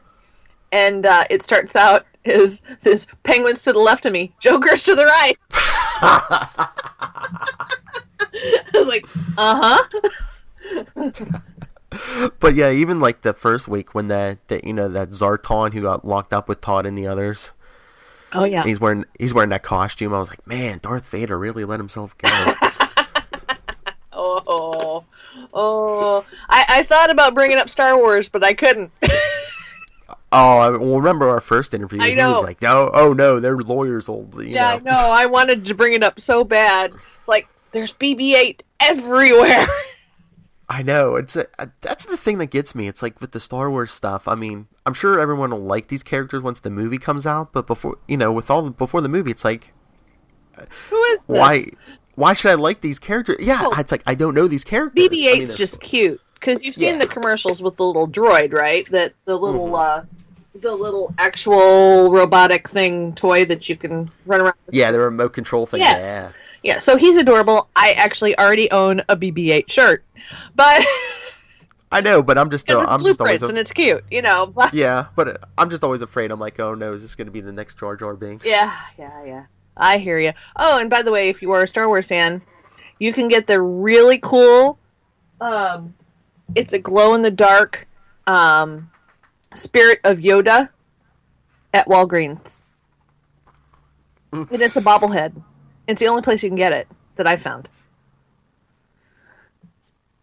and it starts out as there's penguins to the left of me, jokers to the right. I was like, But yeah, even like the first week when that Zartan who got locked up with Todd and the others. Oh yeah, he's wearing that costume. I was like, man, Darth Vader really let himself go. I thought about bringing up Star Wars, but I couldn't. I remember our first interview. I know. He was like, no, they're lawyers. Yeah, I know. I wanted to bring it up so bad. It's like, there's BB-8 everywhere. I know. That's the thing that gets me. It's like with the Star Wars stuff. I mean, I'm sure everyone will like these characters once the movie comes out, but before the movie, it's like, who is this? Why should I like these characters? Yeah, it's like I don't know these characters. BB-8's just cute because you've seen the commercials with the little droid, right? That the little the little actual robotic thing toy that you can run around with. Yeah, the remote control thing. Yes. Yeah, so he's adorable. I actually already own a BB-8 shirt, but I know, but I'm just always and it's cute, But... Yeah, but I'm just always afraid. I'm like, oh no, is this going to be the next Jar Jar Binks? Yeah. I hear you. Oh, and by the way, if you are a Star Wars fan, you can get the really cool. It's a glow in the dark Spirit of Yoda at Walgreens. And it's a bobblehead. It's the only place you can get it that I found.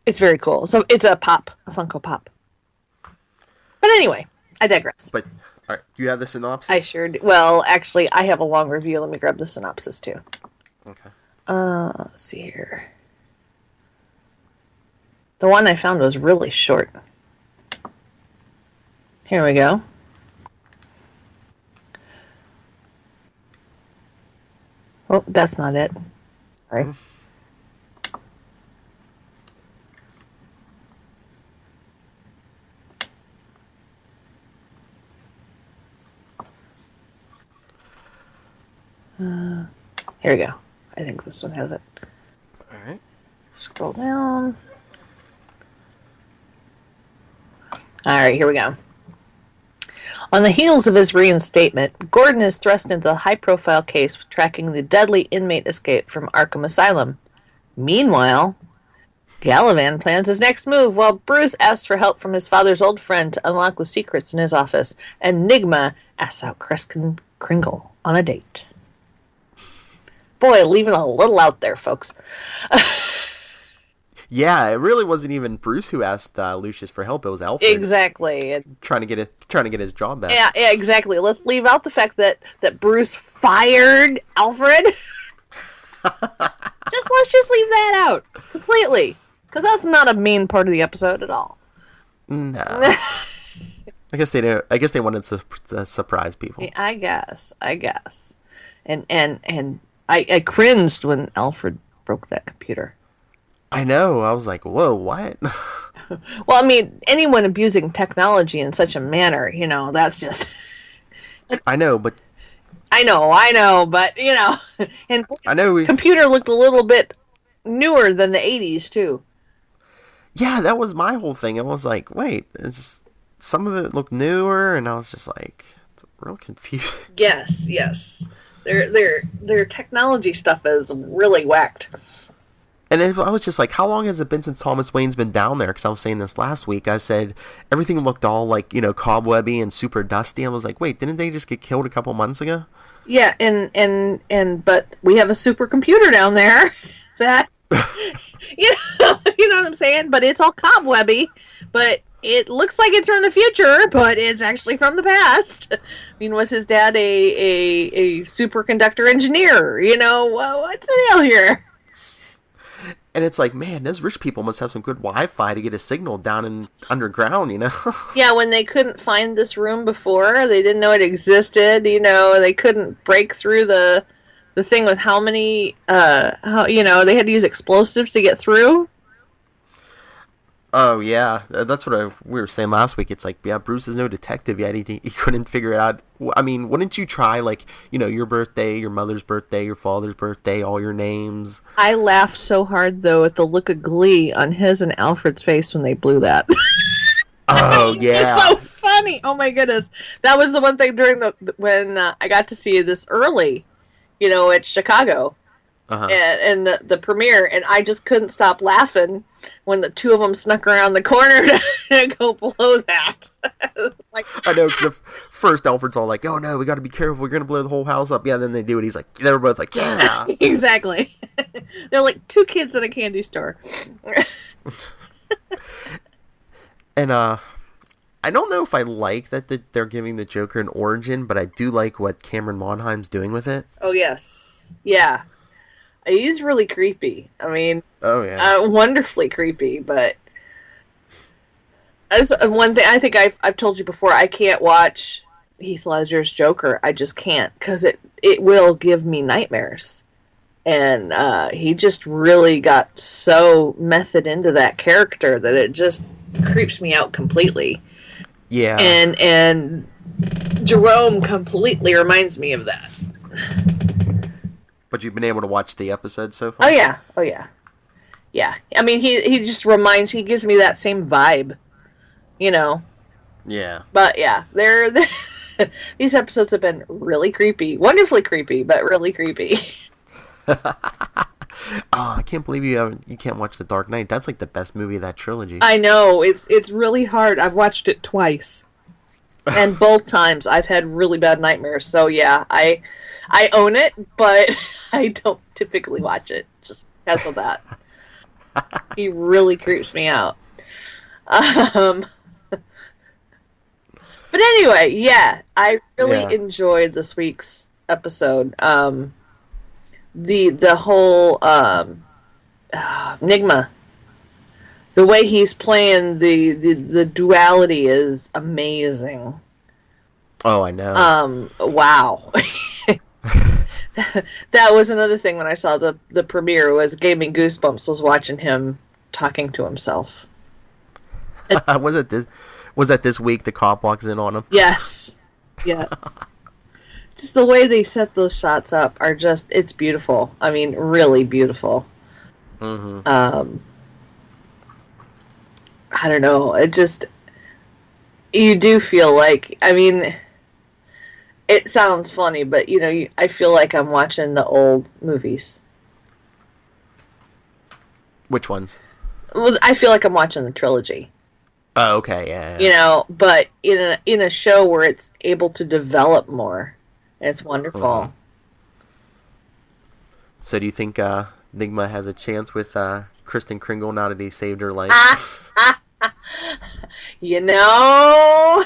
It's very cool. So it's a Funko Pop. But anyway, I digress. But all right, you have the synopsis? I sure do. Well, actually, I have a long review. Let me grab the synopsis too. Okay. Let's see here. The one I found was really short. Here we go. Oh, that's not it. Sorry. Here we go. I think this one has it. All right. Scroll down. All right, here we go. On the heels of his reinstatement, Gordon is thrust into the high-profile case tracking the deadly inmate escape from Arkham Asylum. Meanwhile, Gallivan plans his next move while Bruce asks for help from his father's old friend to unlock the secrets in his office, and Nigma asks out Kringle on a date. Boy, leaving a little out there, folks. Yeah, it really wasn't even Bruce who asked Lucius for help. It was Alfred. Exactly. Trying to get his job back. Yeah, exactly. Let's leave out the fact that Bruce fired Alfred. Let's just leave that out completely, because that's not a main part of the episode at all. No. I guess they wanted to surprise people. I guess. And I cringed when Alfred broke that computer. I know. I was like, whoa, what? Well, I mean, anyone abusing technology in such a manner, that's just... I know, but, and I know computer looked a little bit newer than the 80s, too. Yeah, that was my whole thing. I was like, wait, some of it looked newer, and I was just like, it's real confusing. Yes. Their technology stuff is really whacked. And I was just like, how long has it been since Thomas Wayne's been down there? Because I was saying this last week. I said everything looked all like, cobwebby and super dusty. I was like, wait, didn't they just get killed a couple months ago? Yeah, but we have a supercomputer down there that, you know what I'm saying? But it's all cobwebby, but it looks like it's from the future, but it's actually from the past. I mean, was his dad a superconductor engineer? What's the deal here? And it's like, man, those rich people must have some good Wi-Fi to get a signal down in underground, Yeah, when they couldn't find this room before, they didn't know it existed, they couldn't break through the thing with how many, they had to use explosives to get through. Oh, yeah. That's what we were saying last week. It's like, yeah, Bruce is no detective yet. He couldn't figure it out. I mean, wouldn't you try, like, your birthday, your mother's birthday, your father's birthday, all your names? I laughed so hard, though, at the look of glee on his and Alfred's face when they blew that. Oh, yeah. It's so funny. Oh, my goodness. That was the one thing when I got to see this early, at Chicago. Uh-huh. And the premiere, and I just couldn't stop laughing when the two of them snuck around the corner to go blow that. I know, because first Alfred's all like, oh no, we got to be careful, we're going to blow the whole house up. Yeah, then they do it. He's like, they were both like, yeah. Exactly. They're like two kids in a candy store. And I don't know if I like that they're giving the Joker an origin, but I do like what Cameron Monheim's doing with it. Oh, yes. Yeah. He's really creepy. I mean, oh yeah, wonderfully creepy. But as one thing, I think I've told you before, I can't watch Heath Ledger's Joker. I just can't, because it will give me nightmares. And he just really got so method into that character that it just creeps me out completely. Yeah, and Jerome completely reminds me of that. But you've been able to watch the episode so far? Oh yeah. Yeah. I mean, he just he gives me that same vibe, Yeah. But yeah, they're these episodes have been really creepy, wonderfully creepy, but really creepy. Oh, I can't believe you can't watch The Dark Knight. That's like the best movie of that trilogy. I know, it's really hard. I've watched it twice. And both times I've had really bad nightmares. So yeah, I own it, but I don't typically watch it just because of that. He really creeps me out. But anyway, yeah, I really enjoyed this week's episode. The whole Enigma, the way he's playing the duality is amazing. Oh, I know. Wow. That was another thing when I saw the premiere, was gave me goosebumps, was watching him talking to himself. Was that this week the cop walks in on him? Yes. Yes. Just the way they set those shots up are just, it's beautiful. I mean, really beautiful. Mm-hmm. I don't know. It just, you do feel like, I mean, it sounds funny, but you know, I feel like I'm watching the old movies. Which ones? Well, I feel like I'm watching the trilogy. Oh, okay, yeah. You know, but in a show where it's able to develop more, and it's wonderful. Mm-hmm. So, do you think Enigma has a chance with Kristen Kringle now that he saved her life? You know,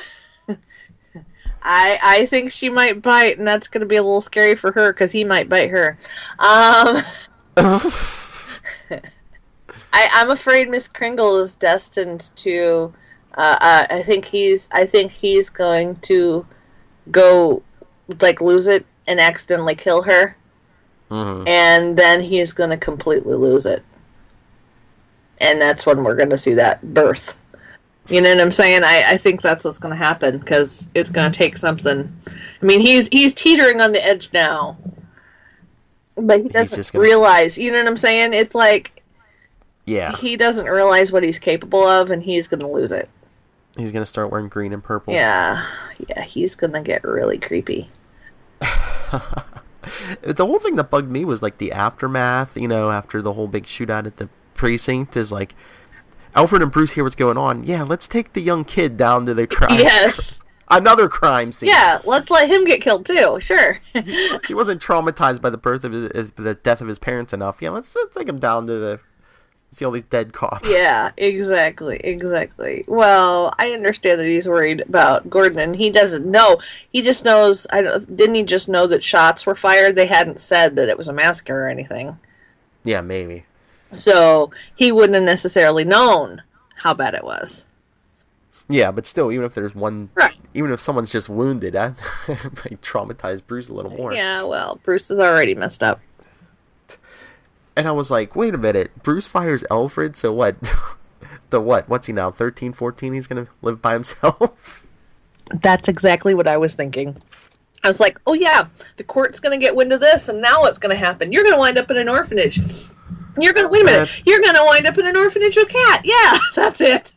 I think she might bite, and that's going to be a little scary for her because he might bite her. I'm afraid Miss Kringle is destined to. I think he's going to go, like, lose it and accidentally kill her, and then he's going to completely lose it, and that's when we're going to see that birth. You know what I'm saying? I think that's what's going to happen, because it's going to take something. I mean, he's teetering on the edge now, but he doesn't realize. You know what I'm saying? It's like, yeah, he doesn't realize what he's capable of, and he's going to lose it. He's going to start wearing green and purple. Yeah, he's going to get really creepy. The whole thing that bugged me was, like, the aftermath, you know, after the whole big shootout at the precinct, is like, Alfred and Bruce hear what's going on. Yeah, let's take the young kid down to the crime. Yes. Another crime scene. Yeah, let's let him get killed too. Sure. He wasn't traumatized by the birth of the death of his parents enough. Yeah, let's take him down to see all these dead cops. Yeah, exactly. Well, I understand that he's worried about Gordon, and he doesn't know. He just knows. Didn't he just know that shots were fired? They hadn't said that it was a massacre or anything. Yeah, maybe. So he wouldn't have necessarily known how bad it was. Yeah, but still, even if there's one, right. Even if someone's just wounded, that might traumatize Bruce a little more. Yeah, well, Bruce is already messed up. And I was like, wait a minute, Bruce fires Alfred, so what? What's he now, 13, 14? He's going to live by himself? That's exactly what I was thinking. I was like, oh yeah, the court's going to get wind of this, and now what's going to happen? You're going to wind up in an orphanage. Wait a minute. You're going to wind up in an orphanage with Cat. Yeah, that's it.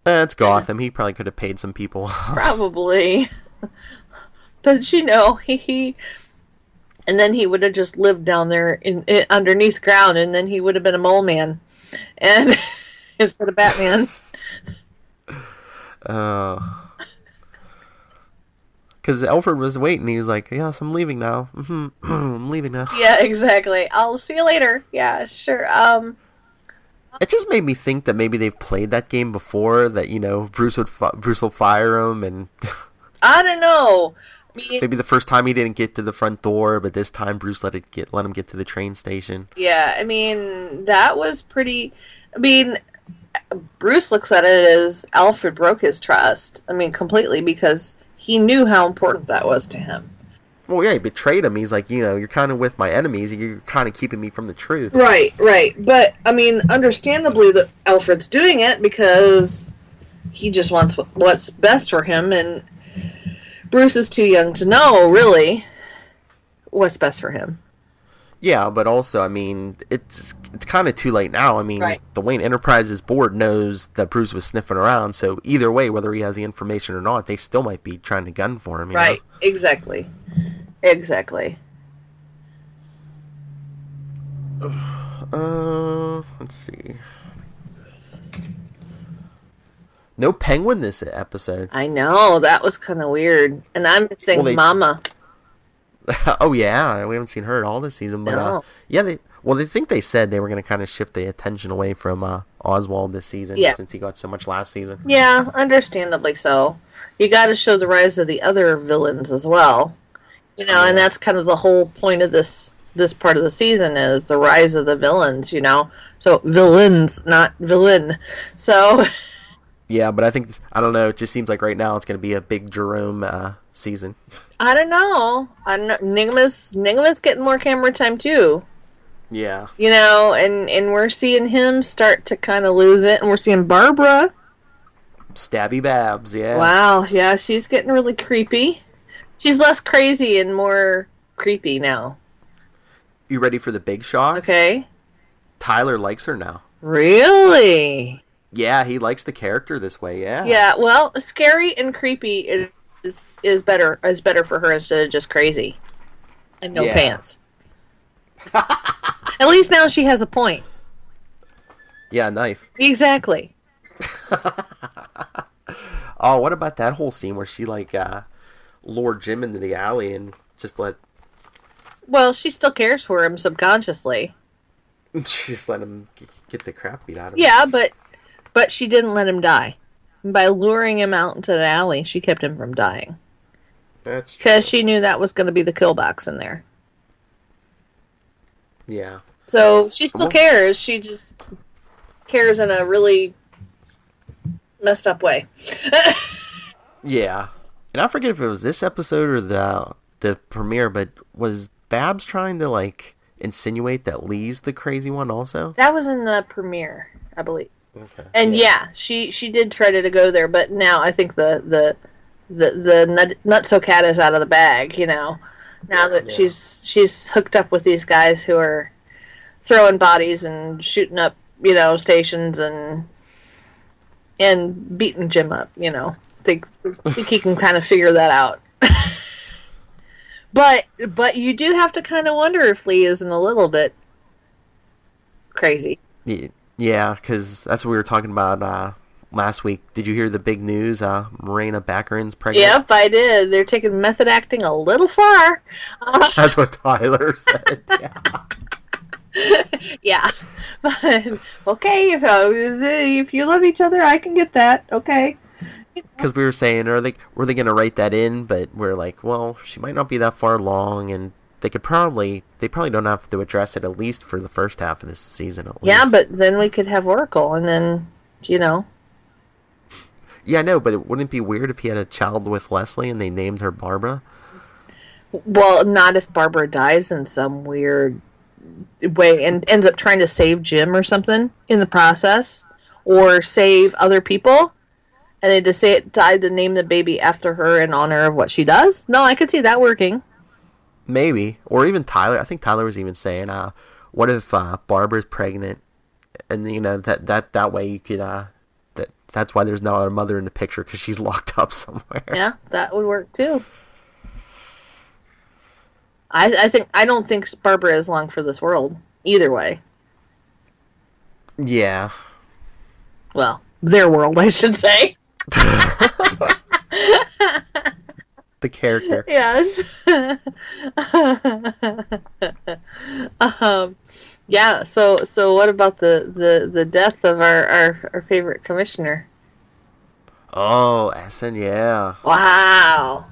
It's Gotham. He probably could have paid some people. Probably. But, you know, he... And then he would have just lived down there in underneath ground, and then he would have been a mole man. And instead of Batman. Because Alfred was waiting. He was like, yes, I'm leaving now. I'm leaving now. Yeah, exactly. I'll see you later. Yeah, sure. It just made me think that maybe they've played that game before, that, you know, Bruce will fire him, and... I don't know. Maybe the first time he didn't get to the front door, but this time Bruce let him get to the train station. Yeah, I mean, that was pretty... I mean, Bruce looks at it as Alfred broke his trust. I mean, completely, because he knew how important that was to him. Well, yeah, he betrayed him. He's like, you know, you're kind of with my enemies. You're kind of keeping me from the truth. Right. But, I mean, understandably, that Alfred's doing it because he just wants what's best for him, and Bruce is too young to know, really, what's best for him. Yeah, but also, I mean, it's kind of too late now. I mean, right. The Wayne Enterprises board knows that Bruce was sniffing around, so either way, whether he has the information or not, they still might be trying to gun for him. Right, know? Exactly. Let's see. No Penguin this episode. I know, that was kind of weird. And I'm missing Mama. Oh yeah, we haven't seen her at all this season, but yeah, they think they said they were going to kind of shift the attention away from Oswald this season, since he got so much last season. Yeah, understandably so. You got to show the rise of the other villains as well, and that's kind of the whole point of this part of the season is the rise of the villains. So villains, not villain. So. Yeah, but I don't know. It just seems like right now it's going to be a big Jerome season. I don't know. Nigma's getting more camera time too. Yeah. And we're seeing him start to kind of lose it, and we're seeing Barbara. Stabby Babs, yeah. Wow, yeah, she's getting really creepy. She's less crazy and more creepy now. You ready for the big shock? Okay. Tyler likes her now. Really? Yeah, he likes the character this way, yeah. Yeah, well, scary and creepy is better for her instead of just crazy. And no pants. At least now she has a point. Yeah, a knife. Exactly. Oh, what about that whole scene where she lured Jim into the alley and just let... Well, she still cares for him subconsciously. She just let him get the crap beat out of him. Yeah, but she didn't let him die. By luring him out into the alley, she kept him from dying. That's true. Because she knew that was going to be the kill box in there. Yeah. So she still cares. She just cares in a really messed up way. Yeah. And I forget if it was this episode or the premiere, but was Babs trying to insinuate that Lee's the crazy one also? That was in the premiere, I believe. Okay. And she did try to go there, but now I think the nutso cat is out of the bag, Now that she's hooked up with these guys who are throwing bodies and shooting up, stations and beating Jim up, think he can kind of figure that out. But you do have to kind of wonder if Lee isn't a little bit crazy. Yeah, because that's what we were talking about last week. Did you hear the big news? Morena Baccarin's pregnant? Yep, I did. They're taking method acting a little far. That's what Tyler said. Yeah. Yeah. But, okay, if you love each other, I can get that. Okay. Because we were saying, were they going to write that in? But we're like, well, she might not be that far along, and they probably don't have to address it at least for the first half of this season. Yeah, but then we could have Oracle, and then, Yeah, I know, but it wouldn't be weird if he had a child with Leslie and they named her Barbara? Well, not if Barbara dies in some weird way and ends up trying to save Jim or something in the process, or save other people, and they decide to name the baby after her in honor of what she does. No, I could see that working. Maybe. Or even Tyler. I think Tyler was even saying, what if Barbara's pregnant, and that way you could that's why there's no other mother in the picture, because she's locked up somewhere. Yeah, that would work too. I don't think Barbara is long for this world either way. Yeah. Well, their world, I should say. The character. Yes. Yeah. So what about the death of our favorite commissioner? Oh, Essen, yeah. Wow.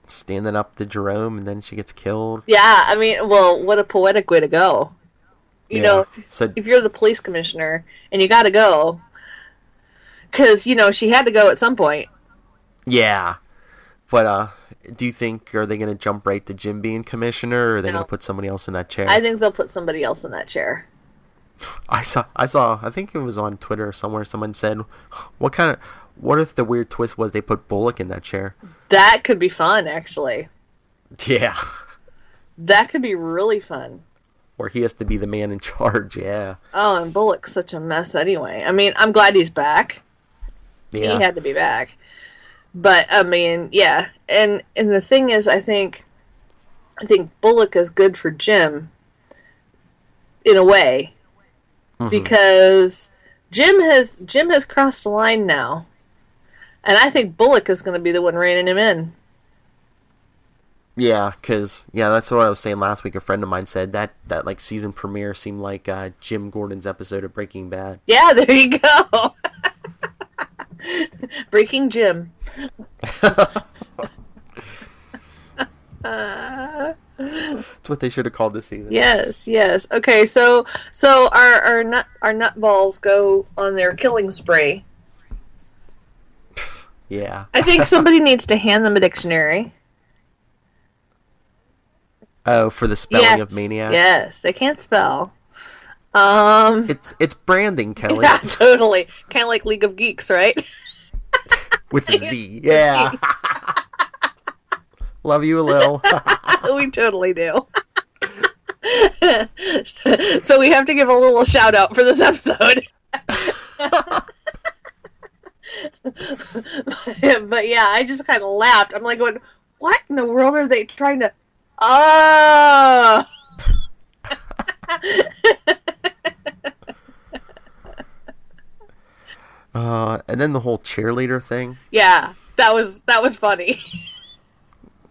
Standing up to Jerome, and then she gets killed. Yeah, I mean, well, what a poetic way to go. You know, so, if you're the police commissioner and you got to go, because she had to go at some point. Yeah, but do you think, are they going to jump right to Jim being commissioner, or are they going to put somebody else in that chair? I think they'll put somebody else in that chair. I saw. I think it was on Twitter or somewhere. Someone said, what if the weird twist was they put Bullock in that chair? That could be fun, actually. Yeah. That could be really fun. Or he has to be the man in charge, yeah. Oh, and Bullock's such a mess anyway. I mean, I'm glad he's back. Yeah. He had to be back. But, I mean, yeah. And the thing is, I think Bullock is good for Jim, in a way. Mm-hmm. Because Jim has crossed the line now, and I think Bullock is going to be the one reining him in. Yeah, that's what I was saying last week. A friend of mine said that like season premiere seemed like Jim Gordon's episode of Breaking Bad. Yeah, there you go. Breaking Jim. That's what they should have called this season. Yes. Okay, so our nutballs go on their killing spree. Yeah. I think somebody needs to hand them a dictionary. Oh, for the spelling of maniac? Yes, they can't spell. It's branding, Kelly. Yeah, totally. Kind of like League of Geeks, right? With the Z. Yeah. Love you, Lil. We totally do. So we have to give a little shout out for this episode. But yeah, I just kind of laughed. I'm like going, what in the world are they trying to... Oh! And then the whole cheerleader thing. Yeah, that was funny.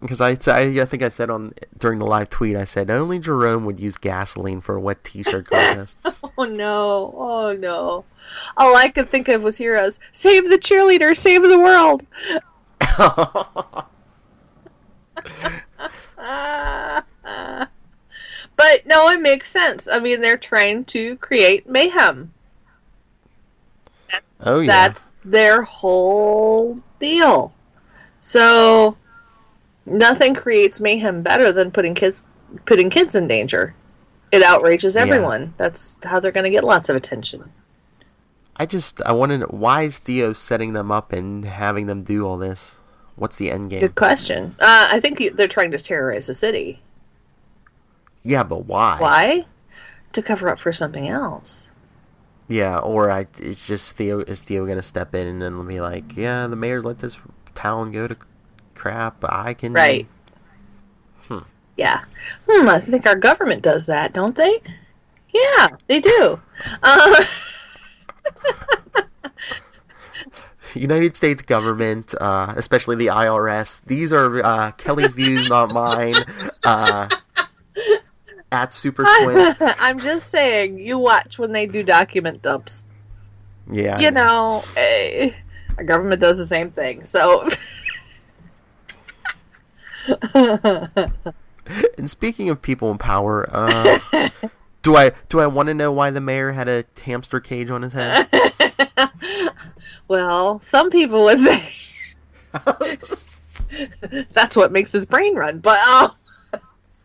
Because I think I said during the live tweet, I said only Jerome would use gasoline for a wet t-shirt contest. Oh no. All I could think of was heroes. Save the cheerleader, save the world. But no, it makes sense. I mean, they're trying to create mayhem. That's their whole deal. So nothing creates mayhem better than putting kids in danger. It outrages everyone. Yeah. That's how they're going to get lots of attention. I want to know, why is Theo setting them up and having them do all this? What's the end game? Good question. I think they're trying to terrorize the city. Yeah, but why? Why? To cover up for something else. Yeah, or it's just Theo. Is Theo going to step in and then be like, yeah, the mayor's let this town go to crap. I can... Right. Yeah. I think our government does that, don't they? Yeah, they do. United States government, especially the IRS. These are Kelly's views, not mine. At Super Squint. I'm just saying, you watch when they do document dumps. Yeah. You know, our government does the same thing, so... And speaking of people in power, do I want to know why the mayor had a hamster cage on his head? Well, some people would say that's what makes his brain run, but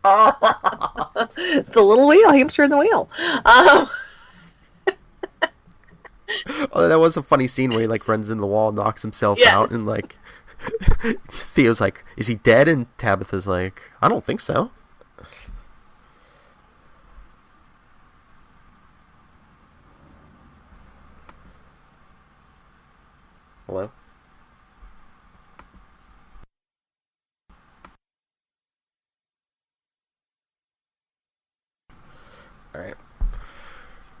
the little wheel, hamster in the wheel. Oh, that was a funny scene where he like runs in the wall, knocks himself out, and like Theo's like, "Is he dead?" And Tabitha's like, "I don't think so." Hello? Alright.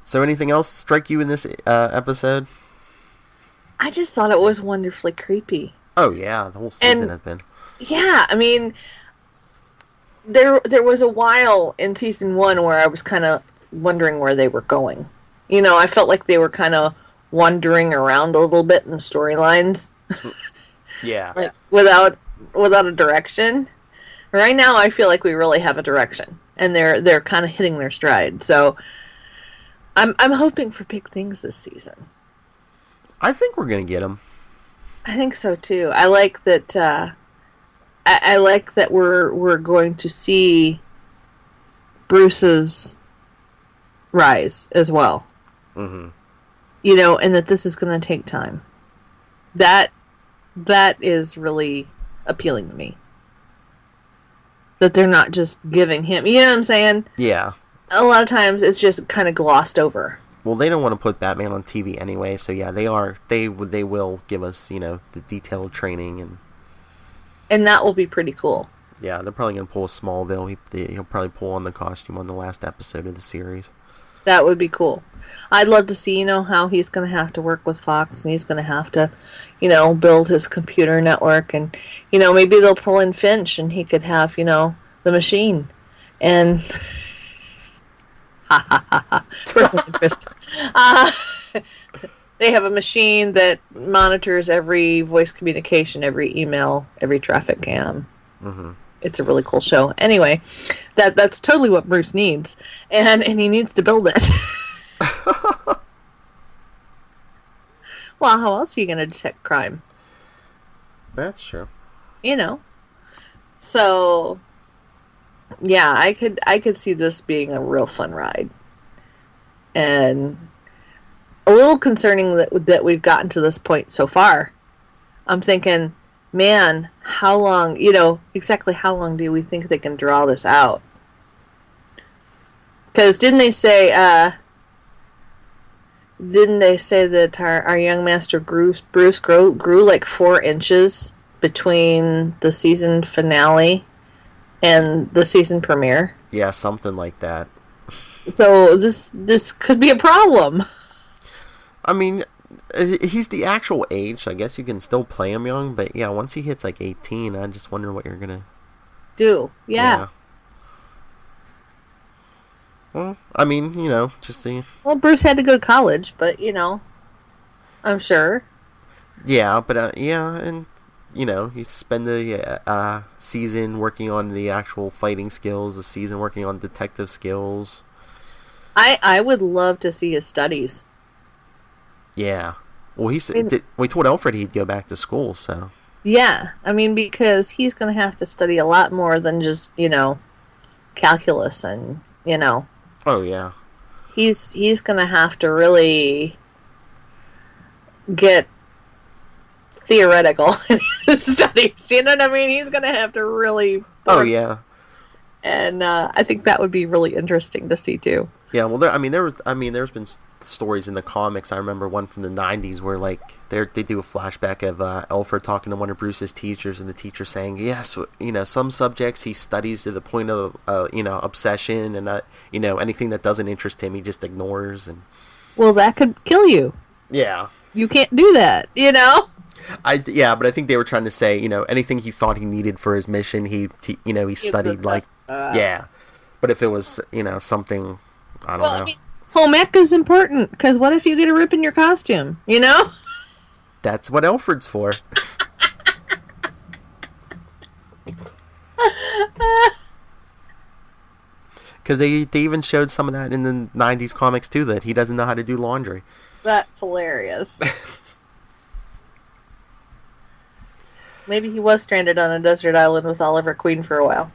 So anything else strike you in this episode? I just thought it was wonderfully creepy. Oh yeah, the whole season has been. Yeah, I mean, there was a while in season 1 where I was kind of wondering where they were going. You know, I felt like they were kind of wandering around a little bit in the storylines. Yeah. Like without a direction. Right now I feel like we really have a direction, and they're kind of hitting their stride. So I'm hoping for big things this season. I think we're going to get them. I think so too. I like that I like that we're going to see Bruce's rise as well. Mhm. You know, and that this is going to take time. That is really appealing to me. That they're not just giving him, you know what I'm saying? Yeah. A lot of times it's just kind of glossed over. Well, they don't want to put Batman on TV anyway, so yeah, they will give us, you know, the detailed training and that will be pretty cool. Yeah, they're probably going to pull a Smallville. He'll probably pull on the costume on the last episode of the series. That would be cool. I'd love to see, how he's going to have to work with Fox, and he's going to have to, build his computer network, and, maybe they'll pull in Finch, and he could have, the machine, and ha ha ha ha. Personal interest. They have a machine that monitors every voice communication, every email, every traffic cam. Mm-hmm. It's a really cool show. Anyway, that's totally what Bruce needs, and he needs to build it. Well, how else are you going to detect crime? That's true. So yeah, I could see this being a real fun ride, and a little concerning that we've gotten to this point so far. I'm thinking, man, how long? Exactly how long do we think they can draw this out? Because didn't they say that our young master Bruce grew like 4 inches between the season finale and the season premiere? Yeah, something like that. So this could be a problem. I mean, he's the actual age, so I guess you can still play him young, but yeah, once he hits like 18, I just wonder what you're gonna do. Yeah. Well, I mean, just the... Well, Bruce had to go to college, but, I'm sure. Yeah, but, and, you spend the season working on the actual fighting skills, a season working on detective skills. I would love to see his studies. Yeah. Well, we told Alfred he'd go back to school, so... Yeah, I mean, because he's going to have to study a lot more than just, calculus and, Oh, yeah. He's going to have to really get theoretical in his studies. You know what I mean? He's going to have to really... Oh, yeah. And I think that would be really interesting to see, too. Yeah, well, there's been stories in the comics. I remember one from the 90s where, like, they do a flashback of Alfred talking to one of Bruce's teachers, and the teacher saying, yes, some subjects he studies to the point of, obsession, and, anything that doesn't interest him, he just ignores. And well, that could kill you. Yeah. You can't do that, Yeah, but I think they were trying to say, anything he thought he needed for his mission, he studied, like, yeah. But if it was, something, I don't know. I mean, home ec is important, because what if you get a rip in your costume, That's what Alfred's for. Because they even showed some of that in the 90s comics, too, that he doesn't know how to do laundry. That's hilarious. Maybe he was stranded on a desert island with Oliver Queen for a while.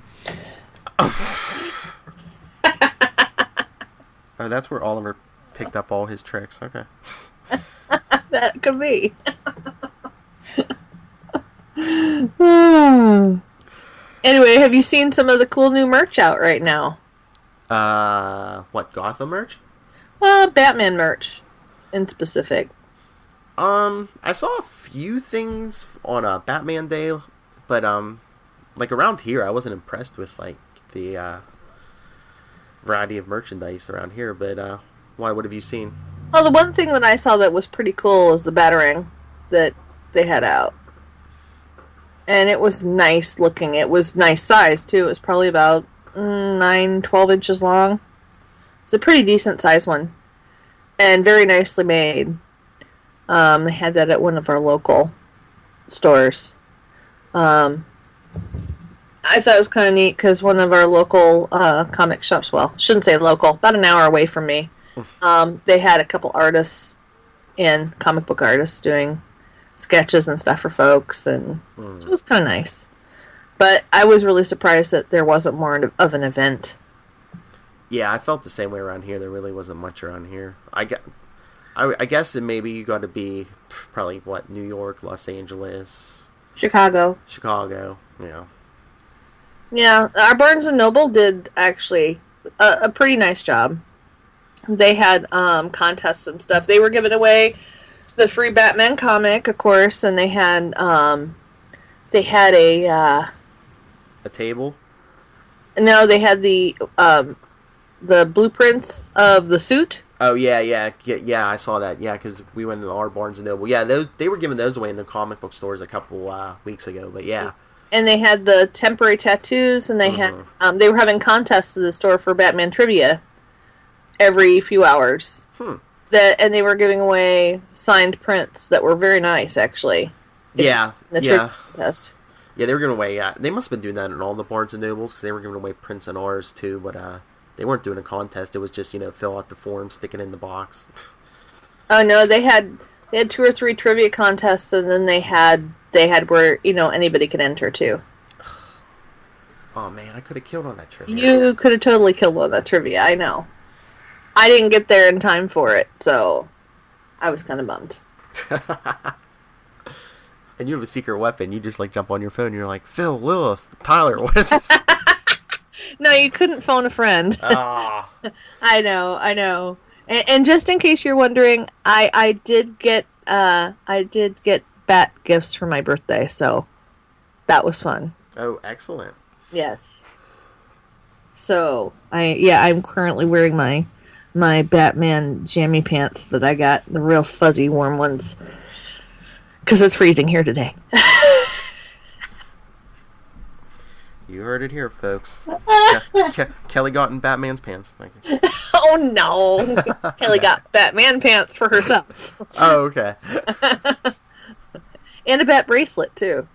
Oh, that's where Oliver picked up all his tricks. Okay. That could be. Anyway, have you seen some of the cool new merch out right now? What, Gotham merch? Well, Batman merch in specific. I saw a few things on Batman Day, but like around here, I wasn't impressed with like the variety of merchandise around here. But why? What have you seen? Well, the one thing that I saw that was pretty cool was the Batarang that they had out, and it was nice looking. It was nice size too. It was probably about 12 inches long. It's a pretty decent size one, and very nicely made. They had that at one of our local stores. I thought it was kind of neat because one of our local comic shops, well, shouldn't say local, about an hour away from me, they had a couple artists comic book artists doing sketches and stuff for folks, and so it was kind of nice. But I was really surprised that there wasn't more of an event. Yeah, I felt the same way around here. There really wasn't much around here. I guess that maybe you got to be probably, New York, Los Angeles, Chicago. Yeah. Yeah, our Barnes & Noble did actually a pretty nice job. They had contests and stuff. They were giving away the free Batman comic, of course, and they had a table? No, they had the the blueprints of the suit. Oh yeah, I saw that. Yeah, because we went to our Barnes and Noble. Yeah, they were giving those away in the comic book stores a couple weeks ago. But yeah, and they had the temporary tattoos, and they had they were having contests in the store for Batman trivia every few hours. And they were giving away signed prints that were very nice, actually. Yeah. Contest. Yeah, they were giving away. They must have been doing that in all the Barnes and Nobles because they were giving away prints in ours too. But they weren't doing a contest. It was just fill out the form, stick it in the box. Oh no, they had 2 or 3 trivia contests, and then they had where anybody could enter too. Oh man, I could have killed on that trivia. You could have totally killed on that trivia. I know. I didn't get there in time for it, so I was kind of bummed. And you have a secret weapon. You just jump on your phone and you're like, Phil, Lilith, Tyler, what is this? No, you couldn't phone a friend. Oh. I know. And just in case you're wondering, I did get bat gifts for my birthday, so that was fun. Oh, excellent. Yes. So I'm currently wearing my Batman jammy pants that I got, the real fuzzy warm ones, because it's freezing here today. You heard it here, folks. Kelly got in Batman's pants. Thank you. Oh no, Kelly got Batman pants for herself. Oh, okay. And a bat bracelet too.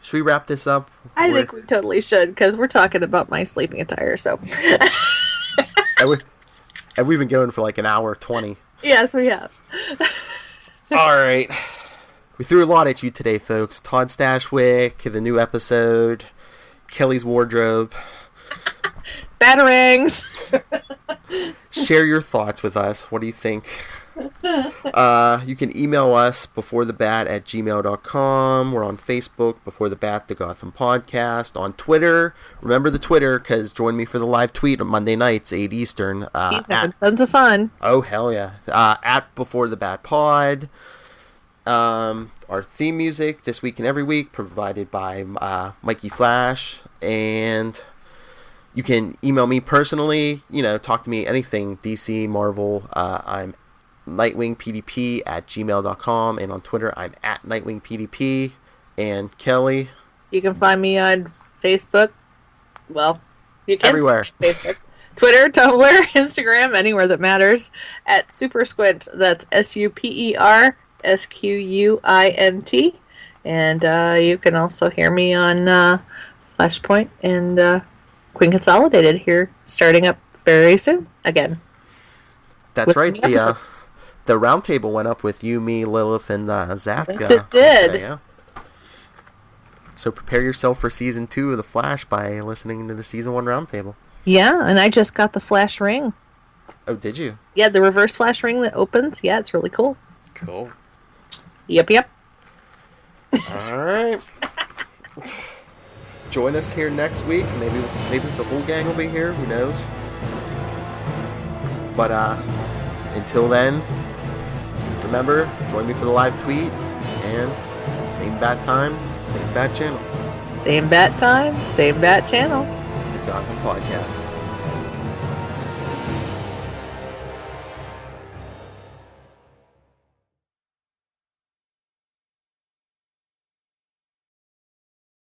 Should we wrap this up? I think we totally should, because we're talking about my sleeping attire. So, and we've been going for an hour 20. Yes, we have. All right. We threw a lot at you today, folks. Todd Stashwick, the new episode, Kelly's wardrobe. Batarangs. Share your thoughts with us. What do you think? You can email us beforethebat@gmail.com. We're on Facebook, Before the Bat, the Gotham Podcast. On Twitter, remember the Twitter, because join me for the live tweet on Monday nights, 8 Eastern. He's having tons of fun. Oh, hell yeah. At Before the Bat Pod. Our theme music this week and every week provided by Mikey Flash. And you can email me personally, talk to me anything DC, Marvel. I'm nightwingpdp@gmail.com, and on Twitter I'm at nightwingpdp. And Kelly, you can find me on Facebook. Well, you can everywhere. Facebook, Twitter, Tumblr, Instagram, anywhere that matters, at Super Squint. That's SuperSquint. And you can also hear me on Flashpoint and Queen Consolidated here, starting up very soon again. That's right. The roundtable went up with you, me, Lilith, and Zach. Yes, it did. Yeah. So prepare yourself for season 2 of The Flash by listening to the season 1 roundtable. Yeah, and I just got the Flash ring. Oh, did you? Yeah, the reverse Flash ring that opens. Yeah, it's really cool. Cool. Yep. All right. Join us here next week. Maybe the whole gang will be here. Who knows? But until then, remember, join me for the live tweet. And same bat time, same bat channel. Same bat time, same bat channel. The Gotham Podcast.